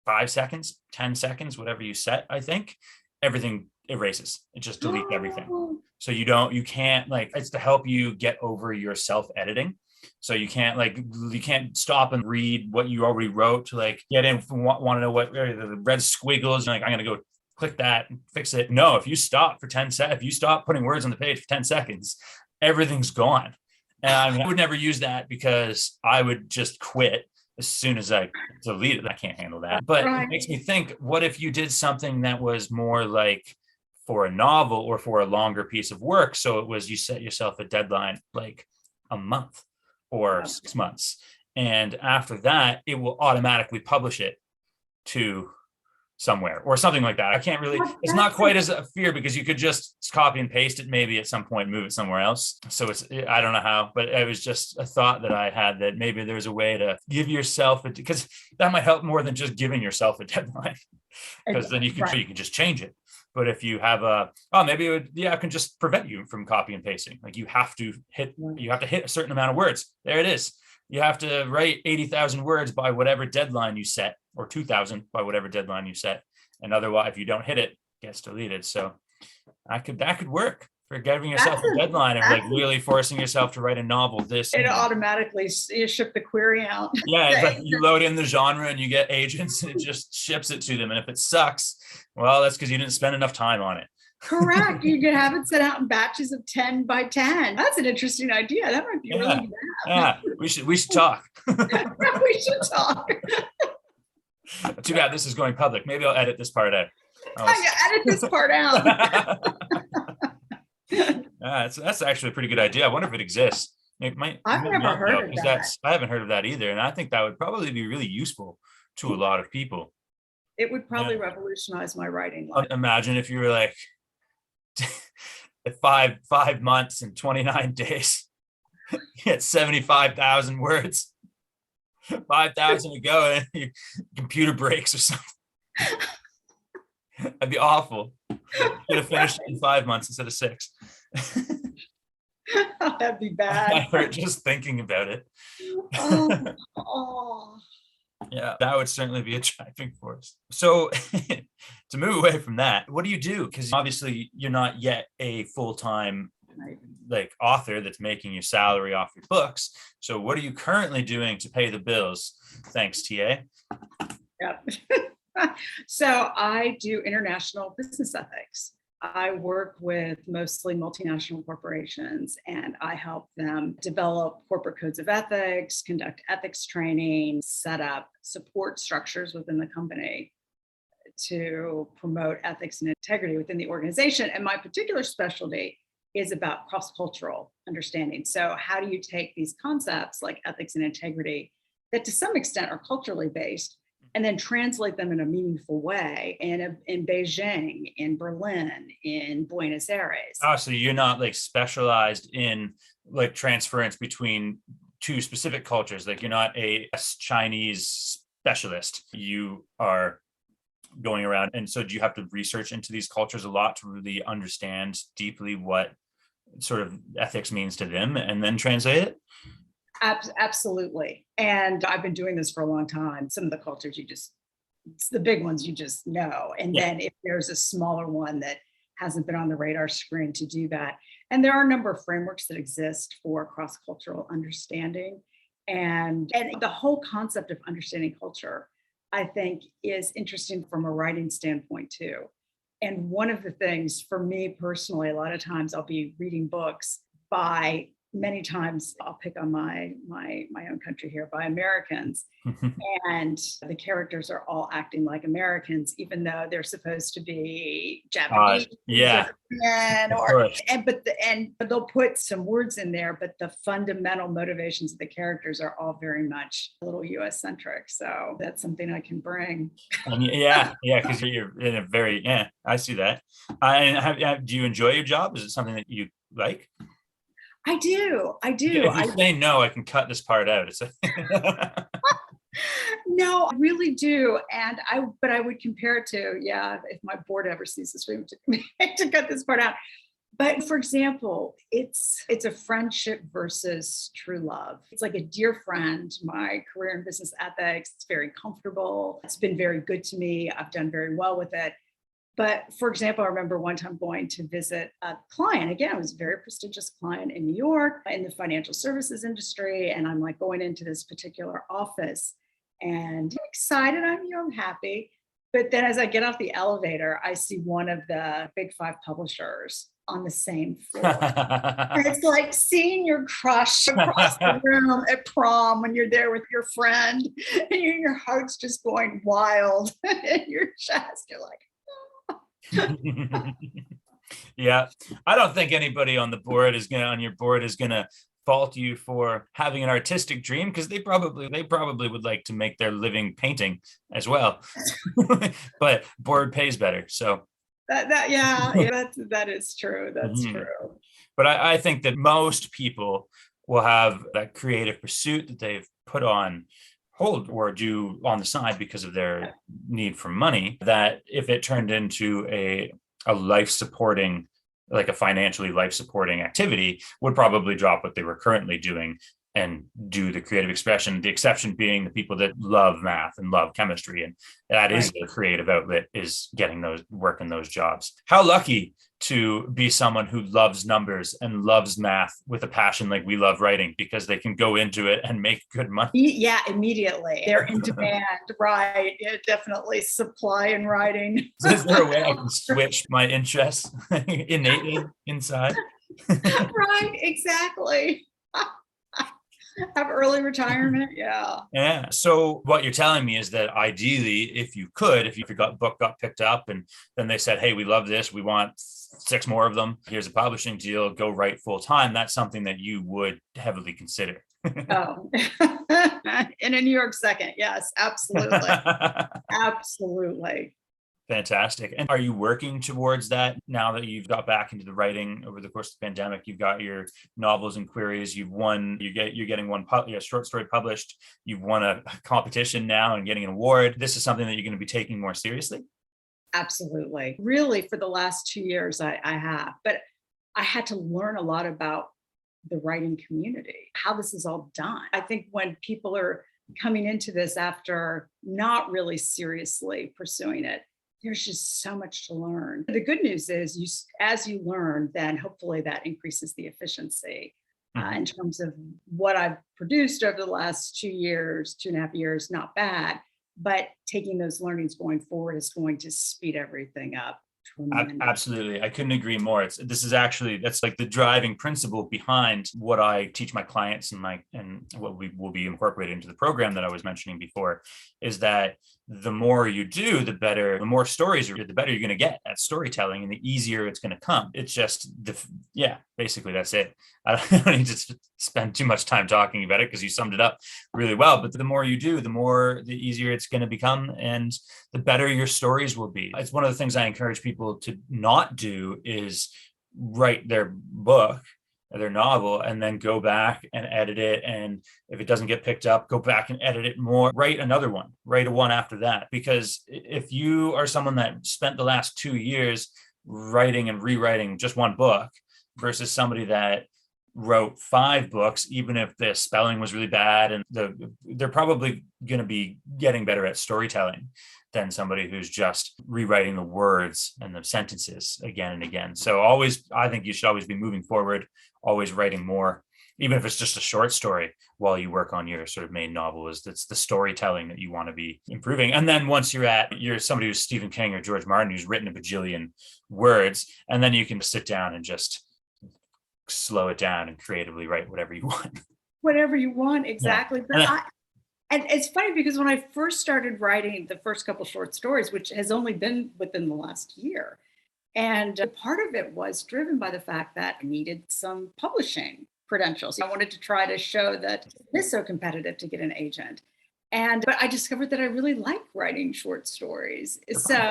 5 seconds, 10 seconds, whatever you set, I think everything erases. It just deletes everything. So you can't it's to help you get over your self-editing. So you can't stop and read what you already wrote to get in, want to know what the red squiggles, I'm going to go click that and fix it. No, if you stop for 10 seconds, if you stop putting words on the page for 10 seconds, everything's gone. And I would never use that because I would just quit as soon as I delete it. I can't handle that. But It makes me think, what if you did something that was more like for a novel or for a longer piece of work? So it was, you set yourself a deadline like a month or 6 months. And after that, it will automatically publish it to somewhere or something like that. I can't really, it's not quite as a fear because you could just copy and paste it maybe at some point, move it somewhere else. So I don't know how, but it was just a thought that I had, that maybe there's a way to give yourself because that might help more than just giving yourself a deadline, because then you can just change it. But if you have it can just prevent you from copy and pasting. Like you have to hit a certain amount of words. There it is. You have to write 80,000 words by whatever deadline you set, or 2,000 by whatever deadline you set. And otherwise, if you don't hit it, it gets deleted. So that could work for giving yourself a deadline and really forcing yourself to write a novel. It automatically ship the query out. Yeah, it's like you load in the genre and you get agents and it just ships it to them. And if it sucks, well, that's because you didn't spend enough time on it. Correct. You could have it set out in batches of 10 by 10. That's an interesting idea. That might be really good. Yeah, we should talk. We should talk. Too bad this is going public. Maybe I'll edit this part out. Edit this part out. That's actually a pretty good idea. I wonder if it exists. I've never heard of that. I haven't heard of that either. And I think that would probably be really useful to a lot of people. It would probably revolutionize my writing life. Imagine if you were like 5 months and 29 days, you had 75,000 words, 5,000 to go, and your computer breaks or something. That'd be awful. Should have finished it in 5 months instead of 6. That'd be bad. I hurt just thinking about it. Oh, oh. Yeah, that would certainly be a driving force. So to move away from that, what do you do? Because obviously you're not yet a full-time Right. like author that's making your salary off your books. So what are you currently doing to pay the bills? Thanks, TA. Yep. So I do international business ethics. I work with mostly multinational corporations and I help them develop corporate codes of ethics, conduct ethics training, set up support structures within the company to promote ethics and integrity within the organization. And my particular specialty is about cross-cultural understanding. So how do you take these concepts like ethics and integrity that to some extent are culturally based and then translate them in a meaningful way in Beijing, in Berlin, in Buenos Aires? Oh, so you're not like specialized in like transference between two specific cultures. Like you're not a Chinese specialist. You are going around. And so do you have to research into these cultures a lot to really understand deeply what sort of ethics means to them and then translate it? Absolutely. And I've been doing this for a long time. Some of the cultures it's the big ones you just know. And Yeah. then if there's a smaller one that hasn't been on the radar screen to do that. And there are a number of frameworks that exist for cross-cultural understanding. And the whole concept of understanding culture, I think, is interesting from a writing standpoint too. And one of the things for me personally, a lot of times I'll be reading books by many times I'll pick on my own country here by Americans, and the characters are all acting like Americans, even though they're supposed to be Japanese Yeah, or Korean, of or course. but they'll put some words in there, but the fundamental motivations of the characters are all very much a little US centric. So that's something I can bring. And yeah, because you're in a very I see that. And do you enjoy your job? Is it something that you like? I do. I do. If you say no, I can cut this part out. It's No, I really do. But I would compare it to, yeah, if my board ever sees this, we have to cut this part out. But for example, it's a friendship versus true love. It's like a dear friend, my career in business ethics. It's very comfortable. It's been very good to me. I've done very well with it. But for example, I remember one time going to visit a client. Again, it was a very prestigious client in New York in the financial services industry. And I'm like going into this particular office and I'm excited. I'm happy. But then as I get off the elevator, I see one of the big five publishers on the same floor. And it's like seeing your crush across the room at prom when you're there with your friend and your heart's just going wild in your chest. You're like, yeah, I don't think anybody on your board is gonna fault you for having an artistic dream because they probably would like to make their living painting as well. But board pays better, so that is true. That's Mhm. true. But I think that most people will have that creative pursuit that they've put on hold or do on the side because of their need for money, that if it turned into a life supporting, like a financially life supporting activity, would probably drop what they were currently doing and do the creative expression. The exception being the people that love math and love chemistry, and that is Right. their creative outlet, is getting those work in those jobs. How lucky to be someone who loves numbers and loves math with a passion like we love writing, because they can go into it and make good money. Yeah, immediately. They're in demand, right? Yeah, definitely supply and writing. So is there a way I can switch my interests innately inside? Right, exactly. Have early retirement. Yeah. Yeah. So what you're telling me is that ideally, if you book got picked up and then they said, hey, we love this, we want 6 more of them, here's a publishing deal, go write full time, that's something that you would heavily consider. Oh, in a New York second. Yes, absolutely. Absolutely. Fantastic. And are you working towards that now that you've got back into the writing over the course of the pandemic? You've got your novels and queries. You're getting one short story published. You've won a competition now and getting an award. This is something that you're going to be taking more seriously. Absolutely. Really, for the last 2 years, I have. But I had to learn a lot about the writing community, how this is all done. I think when people are coming into this after not really seriously pursuing it, there's just so much to learn. The good news is as you learn, then hopefully that increases the efficiency in terms of what I've produced over the last 2 years, 2.5 years, not bad. But taking those learnings going forward is going to speed everything up. Absolutely. I couldn't agree more. That's like the driving principle behind what I teach my clients and what we will be incorporated into the program that I was mentioning before, is that the more you do, the better, the more stories, the better you're going to get at storytelling and the easier it's going to come. It's just basically that's it. I don't need to spend too much time talking about it because you summed it up really well. But the more you do, the easier it's going to become and the better your stories will be. It's one of the things I encourage people to not do is write their book or their novel and then go back and edit it. And if it doesn't get picked up, go back and edit it more, write another one, write a one after that. Because if you are someone that spent the last 2 years writing and rewriting just one book versus somebody that wrote 5 books, even if the spelling was really bad, and they're probably going to be getting better at storytelling than somebody who's just rewriting the words and the sentences again and again. So I think you should always be moving forward, always writing more, even if it's just a short story while you work on your sort of main novel. It's the storytelling that you want to be improving. And then once you're somebody who's Stephen King or George Martin, who's written a bajillion words, and then you can sit down and just slow it down and creatively write whatever you want. Whatever you want, exactly. Yeah. And it's funny because when I first started writing the first couple short stories, which has only been within the last year, and part of it was driven by the fact that I needed some publishing credentials. I wanted to try to show that it is so competitive to get an agent. But I discovered that I really like writing short stories. So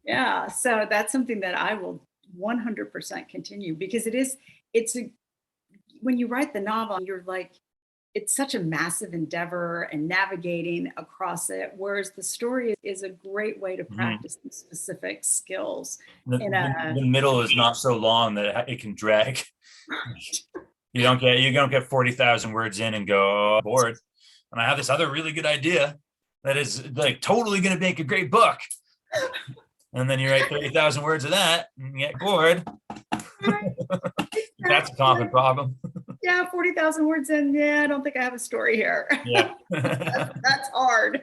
that's something that I will 100% continue, because when you write the novel, you're like, it's such a massive endeavor and navigating across it. Whereas the story is a great way to practice some specific skills. The middle is not so long that it can drag. You don't get 40,000 words in and go, oh, bored. And I have this other really good idea that is like totally going to make a great book. And then you write 30,000 words of that and get bored. That's a common problem. Yeah, 40,000 words in. Yeah, I don't think I have a story here. Yeah. That's hard.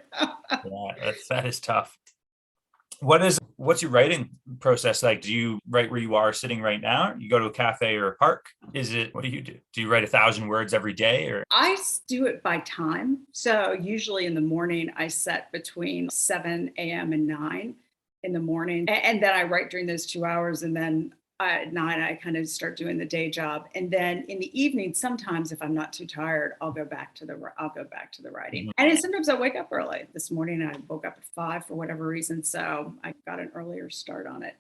Yeah, that is tough. What's your writing process like? Do you write where you are sitting right now? You go to a cafe or a park? What do you do? Do you write 1,000 words every day, or? I do it by time. So usually in the morning, I set between 7 a.m. and 9 in the morning. And then I write during those 2 hours. And then at 9, I kind of start doing the day job. And then in the evening, sometimes if I'm not too tired, I'll go back to the writing. And then sometimes I wake up early. This morning, I woke up at 5 for whatever reason. So I got an earlier start on it.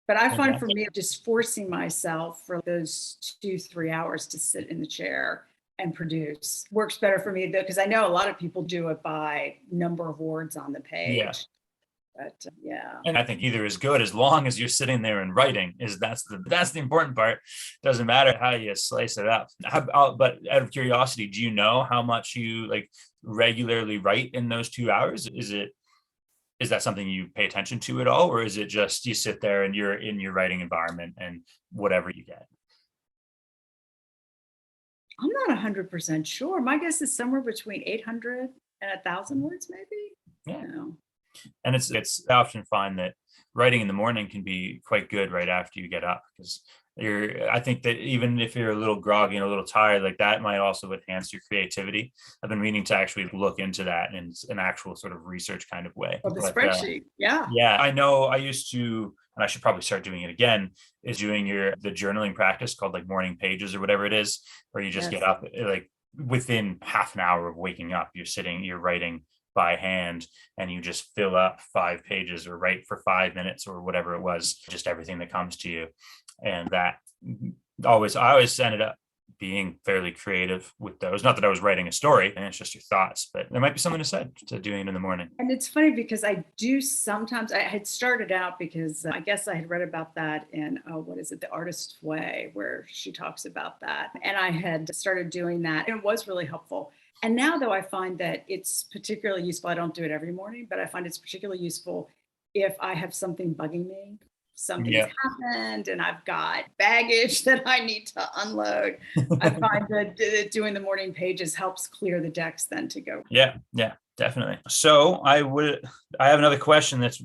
But I find for me, just forcing myself for those 2-3 hours to sit in the chair and produce works better for me, though, because I know a lot of people do it by number of words on the page. Yeah. But and I think either is good as long as you're sitting there and writing. That's the important part. Doesn't matter how you slice it up. But out of curiosity, do you know how much you like regularly write in those 2 hours? Is that something you pay attention to at all, or is it just you sit there and you're in your writing environment and whatever you get? I'm not 100% sure. My guess is somewhere between 800 and 1,000 words, maybe. Yeah. And it's I often find that writing in the morning can be quite good right after you get up, because I think that even if you're a little groggy and a little tired, like that might also enhance your creativity. I've been meaning to actually look into that in an actual sort of research kind of way. Oh, the spreadsheet. Yeah. I know I used to, and I should probably start doing it again, is doing the journaling practice called like morning pages or whatever it is, where you just get up like within half an hour of waking up, you're writing by hand, and you just fill up 5 pages or write for 5 minutes or whatever it was, just everything that comes to you. And that I always ended up being fairly creative with those. Not that I was writing a story, and it's just your thoughts, but there might be something to said to doing it in the morning. And it's funny because I do sometimes, I had started out because I guess I had read about that in, what is it, The Artist's Way, where she talks about that. And I had started doing that, and it was really helpful. And now, though, I find that it's particularly useful. I don't do it every morning, but I find it's particularly useful if I have something bugging me. Something's Yeah. happened and I've got baggage that I need to unload. I find that doing the morning pages helps clear the decks then to go. Yeah, definitely. So I have another question that's,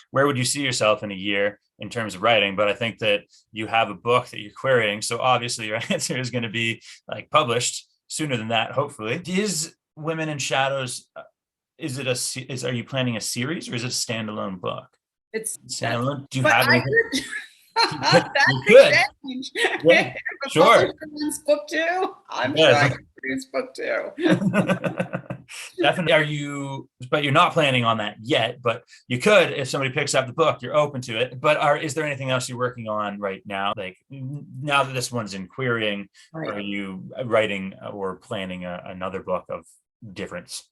where would you see yourself in a year in terms of writing? But I think that you have a book that you're querying. So obviously your answer is going to be like published sooner than that, hopefully. Is Women in Shadows, are you planning a series or is it a standalone book? It's Standalone? Do you but have I anything? could That that you could could. change. Yeah, If a sure. publisher wants book two, I'm sure I Yes. can produce book two. Definitely. But you're not planning on that yet, but you could, if somebody picks up the book, you're open to it. But is there anything else you're working on right now? Like now that this one's in querying, Right. are you writing or planning another book of difference?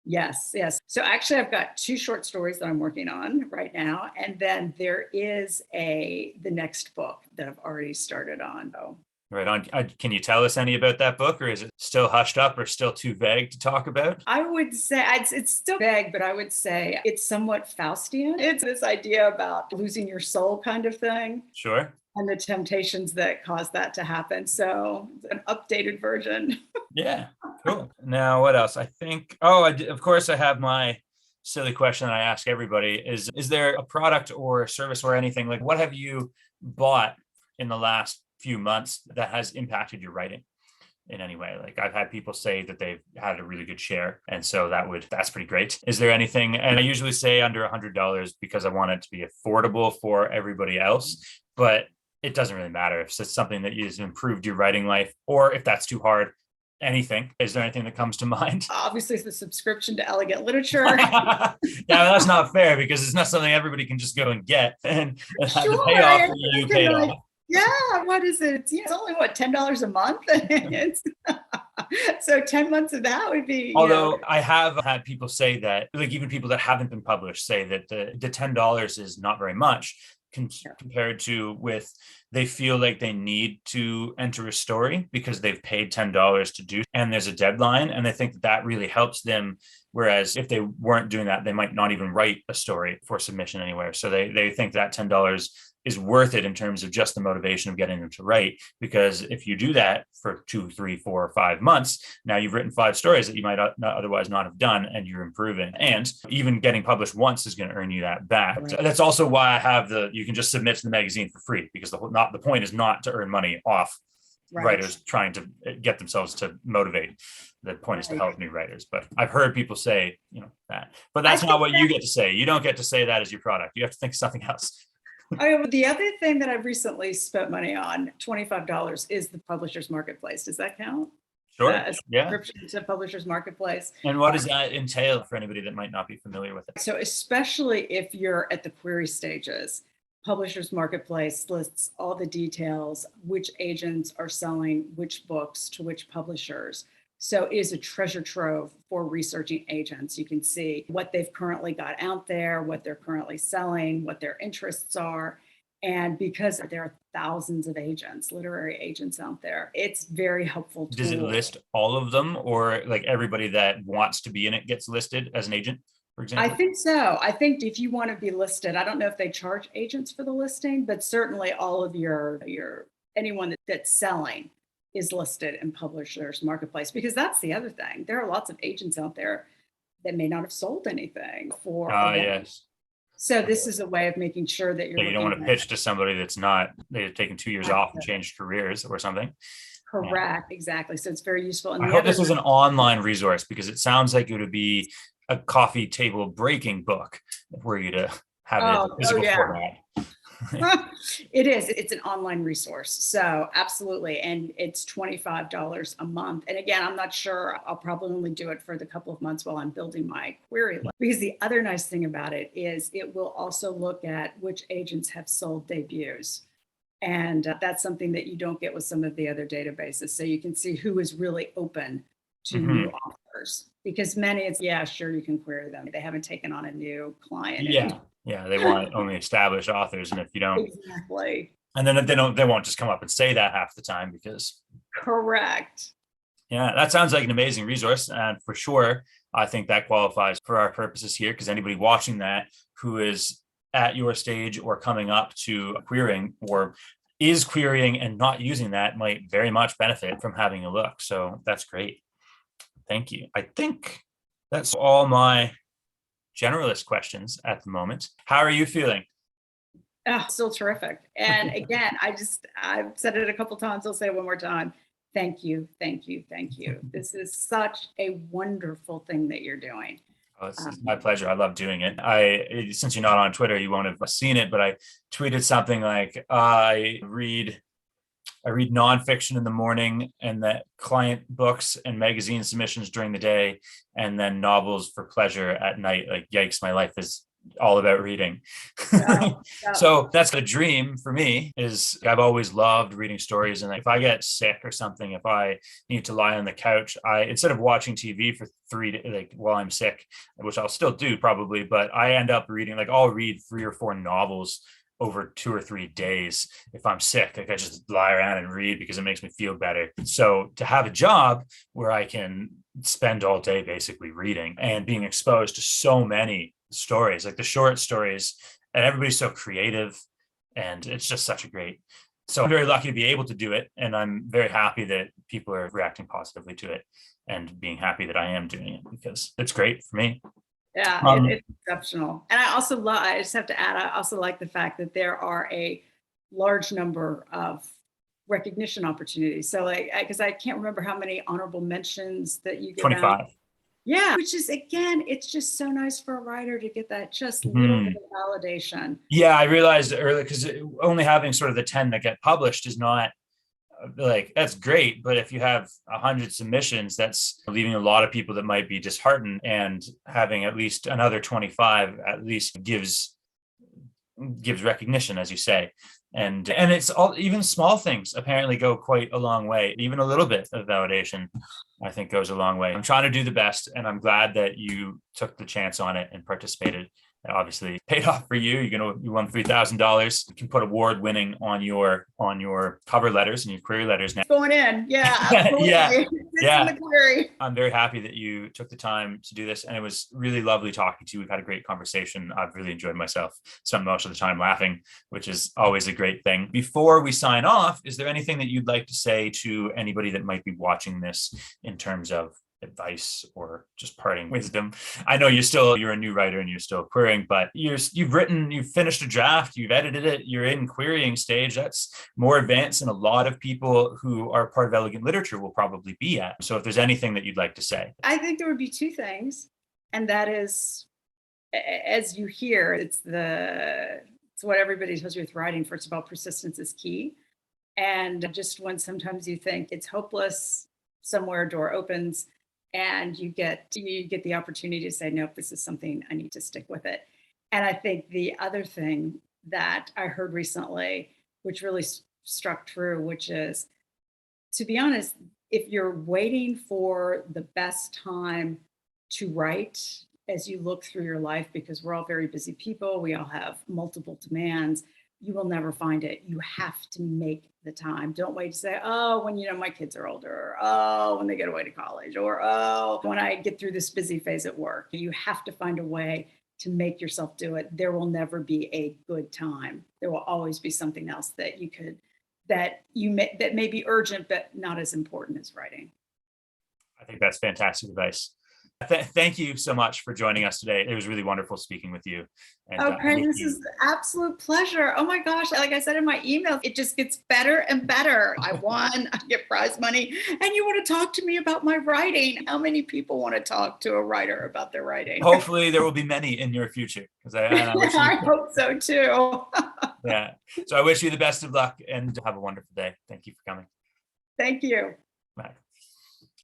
Yes, yes. So actually, I've got two short stories that I'm working on right now, and then there is the next book that I've already started on. Oh, Right on. Can you tell us any about that book, or is it still hushed up or still too vague to talk about? I would say it's still vague, but I would say it's somewhat Faustian. It's this idea about losing your soul kind of thing Sure. and the temptations that cause that to happen. So an updated version. Yeah, cool. Now, what else? I think, of course, I have my silly question that I ask everybody is there a product or service or anything, like what have you bought in the last few months that has impacted your writing in any way? Like I've had people say that they've had a really good share. And so that's pretty great. Is there anything, and I usually say under $100 because I want it to be affordable for everybody else, but it doesn't really matter if it's something that has improved your writing life, or if that's too hard. Anything. Is there anything that comes to mind? Obviously, it's the subscription to Elegant Literature. Yeah, that's not fair because it's not something everybody can just go and get and have the Sure. payoff that you paid off. Yeah, what is it? It's only what, $10 a month? It's so 10 months of that would be. Although I have had people say that, like even people that haven't been published say that the $10 is not very much compared to with they feel like they need to enter a story because they've paid $10 to do, and there's a deadline, and they think that really helps them. Whereas if they weren't doing that, they might not even write a story for submission anywhere. So they think that $10 is worth it in terms of just the motivation of getting them to write. Because if you do that for 2, 3, 4, or 5 months, now you've written 5 stories that you might otherwise not have done, and you're improving. And even getting published once is going to earn you that back. Right. That's also why I have you can just submit to the magazine for free, because the point is not to earn money off writers trying to get themselves to motivate. The point is to help new writers. But I've heard people say, that. But that's not what you get to say. You don't get to say that as your product. You have to think of something else. The other thing that I've recently spent money on, $25, is the Publishers Marketplace. Does that count? Sure. A subscription to Publishers Marketplace. And what does that entail for anybody that might not be familiar with it? So especially if you're at the query stages, Publishers Marketplace lists all the details, which agents are selling which books to which publishers. So it is a treasure trove for researching agents. You can see what they've currently got out there, what they're currently selling, what their interests are. And because there are thousands of agents, literary agents out there, it's very helpful. Does it list all of them, or like everybody that wants to be in it gets listed as an agent, for example? I think so. I think if you want to be listed, I don't know if they charge agents for the listing, but certainly all of your anyone that's selling is listed in Publishers Marketplace, because that's the other thing. There are lots of agents out there that may not have sold anything for. Yes. So this is a way of making sure that you don't want to pitch to somebody they've taken 2 years off and changed careers or something. Correct. Exactly. So it's very useful. And I hope this is an online resource, because it sounds like it would be a coffee table breaking book for you to have it in physical format. It is. It's an online resource. So absolutely. And it's $25 a month. And again, I'm not sure. I'll probably only do it for the couple of months while I'm building my query list. Because the other nice thing about it is it will also look at which agents have sold debuts. And that's something that you don't get with some of the other databases. So you can see who is really open to new authors, because many, it's, yeah, sure, you can query them. They haven't taken on a new client. Yeah, they want only established authors, and if you don't, Exactly. and then they won't just come up and say that half the time because. Correct. Yeah, that sounds like an amazing resource, and for sure, I think that qualifies for our purposes here, because anybody watching that who is at your stage or coming up to querying or is querying and not using that might very much benefit from having a look. So that's great. Thank you. I think that's all my generalist questions at the moment. How are you feeling? Oh, still terrific. And again, I've said it a couple times. I'll say it one more time. Thank you, thank you, thank you. This is such a wonderful thing that you're doing. Oh, it's my pleasure. I love doing it. Since you're not on Twitter, you won't have seen it, but I tweeted something like, I read nonfiction in the morning, and that client books and magazine submissions during the day, and then novels for pleasure at night. Like, yikes, my life is all about reading. Yeah. So that's the dream for me. Is I've always loved reading stories, and if I get sick or something, if I need to lie on the couch, I, instead of watching TV for 3 days, like while I'm sick, which I'll still do probably, but I end up reading, like I'll read 3 or 4 novels over 2 or 3 days if I'm sick. Like, I just lie around and read because it makes me feel better. So to have a job where I can spend all day basically reading and being exposed to so many stories, like the short stories, and everybody's so creative, and it's just such a great. So I'm very lucky to be able to do it, and I'm very happy that people are reacting positively to it and being happy that I am doing it, because it's great for me. Yeah, it's exceptional. And I just have to add, I also like the fact that there are a large number of recognition opportunities. So like, because I can't remember how many honorable mentions that you give out. 25. Yeah, which is, again, it's just so nice for a writer to get that just little bit of validation. Yeah, I realized earlier, because only having sort of the 10 that get published is not like, that's great, but if you have 100 submissions, that's leaving a lot of people that might be disheartened, and having at least another 25 at least gives recognition, as you say. And it's all, even small things apparently go quite a long way. Even a little bit of validation, I think, goes a long way. I'm trying to do the best, and I'm glad that you took the chance on it and participated. It obviously paid off for you. You won $3,000. You can put award winning on your cover letters and your query letters now. Going in, yeah, absolutely. Yeah. In the query. I'm very happy that you took the time to do this, and it was really lovely talking to you. We've had a great conversation. I've really enjoyed myself. Spent most of the time laughing, which is always a great thing. Before we sign off, is there anything that you'd like to say to anybody that might be watching this in terms of advice or just parting wisdom? I know you're a new writer and you're still querying, but you've finished a draft, you've edited it, you're in querying stage. That's more advanced than a lot of people who are part of elegant literature will probably be at. So if there's anything that you'd like to say. I think there would be 2 things. And that is, as you hear, it's what everybody tells you with writing. First of all, persistence is key. And just when sometimes you think it's hopeless, somewhere a door opens, and you get the opportunity to say, nope, this is something, I need to stick with it. And I think the other thing that I heard recently, which really struck true, which is, to be honest, if you're waiting for the best time to write as you look through your life, because we're all very busy people, we all have multiple demands, you will never find it. You have to make the time. Don't wait to say, oh, when my kids are older, or oh, when they get away to college, or oh, when I get through this busy phase at work. You have to find a way to make yourself do it. There will never be a good time. There will always be something else that that may be urgent but not as important as writing. I think that's fantastic advice. Thank you so much for joining us today. It was really wonderful speaking with you. And, Creag, this is an absolute pleasure. Oh my gosh, like I said in my email, it just gets better and better. I won, I get prize money, and you want to talk to me about my writing. How many people want to talk to a writer about their writing? Hopefully there will be many in your future, because I hope so too. Yeah. So I wish you the best of luck and have a wonderful day. Thank you for coming. Thank you. Bye.